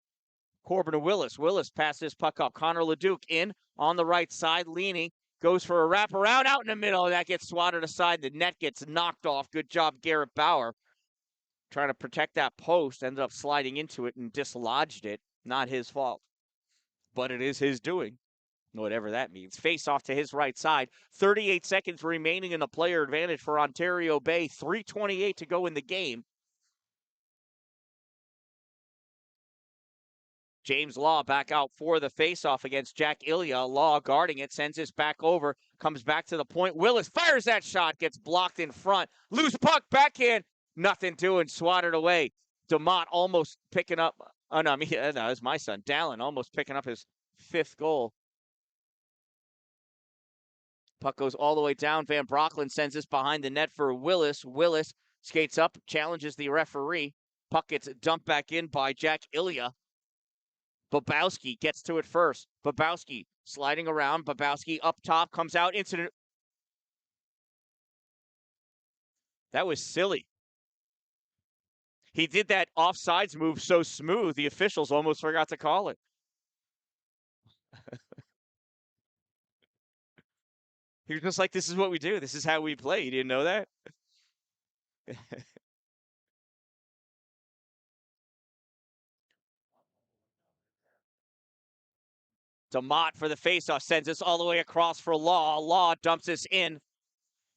Corbin Willis. Willis passes this puck up. Connor Leduc in on the right side, leaning, goes for a wraparound out in the middle. That gets swatted aside. The net gets knocked off. Good job, Garrett Bauer. Trying to protect that post. Ended up sliding into it and dislodged it. Not his fault. But it is his doing. Whatever that means. Face off to his right side. 38 seconds remaining in the player advantage for Ontario Bay. 3:28 to go in the game. James Law back out for the faceoff against Jack Ilya. Law guarding it, sends this back over, comes back to the point. Willis fires that shot, gets blocked in front. Loose puck, backhand, nothing doing, swatted away. DeMott almost picking up, it's my son, Dalin, almost picking up his 5th goal. Puck goes all the way down. Van Brocklin sends this behind the net for Willis. Willis skates up, challenges the referee. Puck gets dumped back in by Jack Ilya. Babowski gets to it first. Babowski sliding around. Babowski up top, comes out into the... That was silly. He did that offsides move so smooth, the officials almost forgot to call it. He was just like, this is what we do. This is how we play. You didn't know that? DeMott for the faceoff, sends this all the way across for Law. Law dumps this in.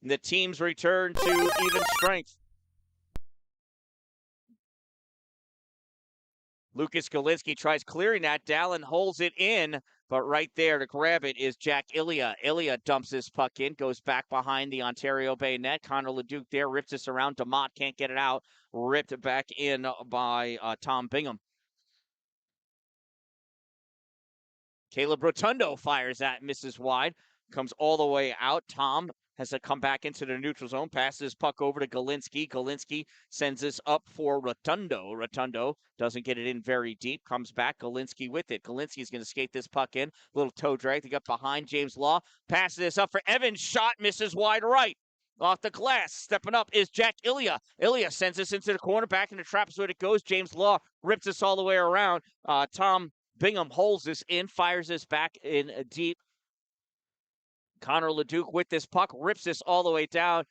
And the teams return to even strength. Lucas Galinski tries clearing that. Dalin holds it in, but right there to grab it is Jack Ilya. Ilya dumps this puck in, goes back behind the Ontario Bay net. Connor Leduc there rips this around. DeMott can't get it out. Ripped back in by Tom Bingham. Caleb Rotundo fires that, misses wide. comes all the way out. Tom has to come back into the neutral zone, passes puck over to Galinsky. Galinsky sends this up for Rotundo. Rotundo doesn't get it in very deep, comes back. Galinsky with it. Galinsky's going to skate this puck in. Little toe drag to get behind James Law. Passes this up for Evans. Shot misses wide right. Off the glass, stepping up is Jack Ilya. Ilya sends this into the corner, back in the trap, so it goes. James Law rips this all the way around. Tom Bingham holds this in, fires this back in deep. Connor Leduc with this puck, rips this all the way down.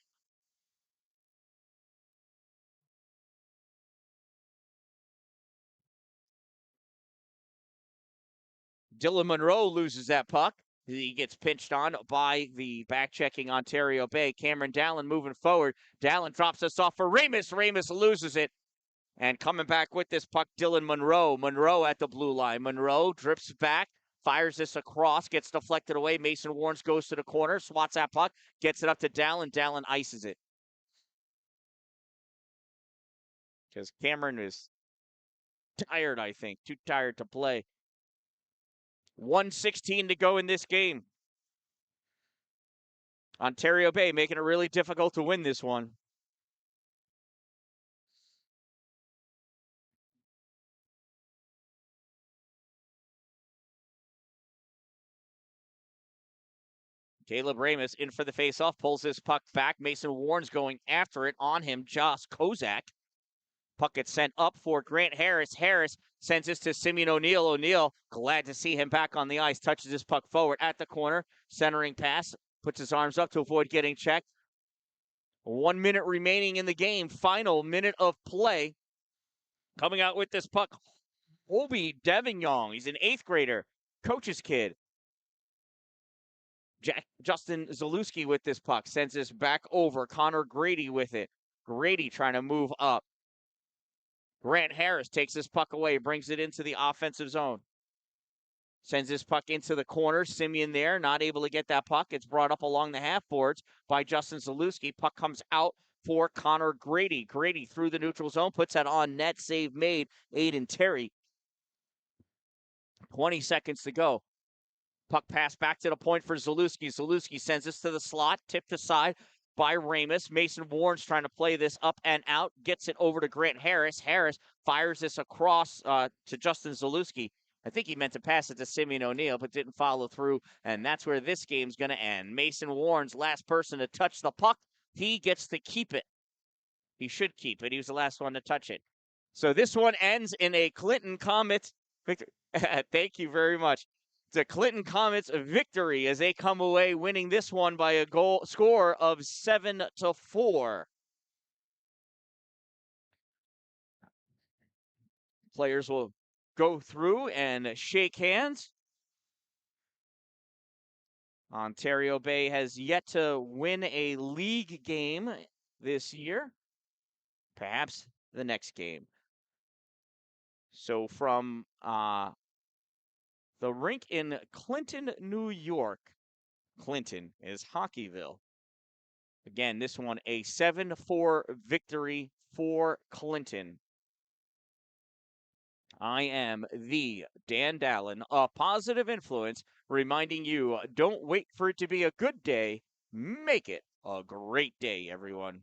Dylan Monroe loses that puck. He gets pinched on by the back-checking Ontario Bay. Cameron Dan-Dalin moving forward. Dan-Dalin drops this off for Ramus. Ramus loses it. And coming back with this puck, Dylan Monroe. Monroe at the blue line. Monroe drips back, fires this across, gets deflected away. Mason Warnes goes to the corner, swats that puck, gets it up to Dan-Dalin. Dan-Dalin ices it. Because Cameron is tired, I think. Too tired to play. 1:16 to go in this game. Ontario Bay making it really difficult to win this one. Caleb Ramus in for the faceoff, pulls this puck back. Mason Warnes going after it on him. Josh Kozak. Puck gets sent up for Grant Harris. Harris sends this to Simeon O'Neill. O'Neill, glad to see him back on the ice, touches his puck forward at the corner. Centering pass, puts his arms up to avoid getting checked. 1 minute remaining in the game. Final minute of play. Coming out with this puck, Obi Devignon. He's an 8th grader, coach's kid. Justin Zalewski with this puck, sends this back over. Connor Grady with it. Grady trying to move up. Grant Harris takes this puck away, brings it into the offensive zone. Sends this puck into the corner. Simeon there, not able to get that puck. It's brought up along the half boards by Justin Zalewski. Puck comes out for Connor Grady. Grady through the neutral zone, puts that on net. Save made, Aiden Terry. 20 seconds to go. Puck pass back to the point for Zalewski. Zalewski sends this to the slot, tipped aside by Ramus. Mason Warnes trying to play this up and out, gets it over to Grant Harris. Harris fires this across to Justin Zalewski. I think he meant to pass it to Simeon O'Neill, but didn't follow through, and that's where this game's going to end. Mason Warnes, last person to touch the puck. He gets to keep it. He should keep it. He was the last one to touch it. So this one ends in a Clinton Comets victory. Thank you very much. The Clinton Comets victory as they come away winning this one by a score of 7-4. Players will go through and shake hands. Ontario Bay has yet to win a league game this year. Perhaps the next game. So from the rink in Clinton, New York. Clinton is Hockeyville. Again, this one a 7-4 victory for Clinton. I am the Dan-Dalin, a positive influence, reminding you, don't wait for it to be a good day. Make it a great day, everyone.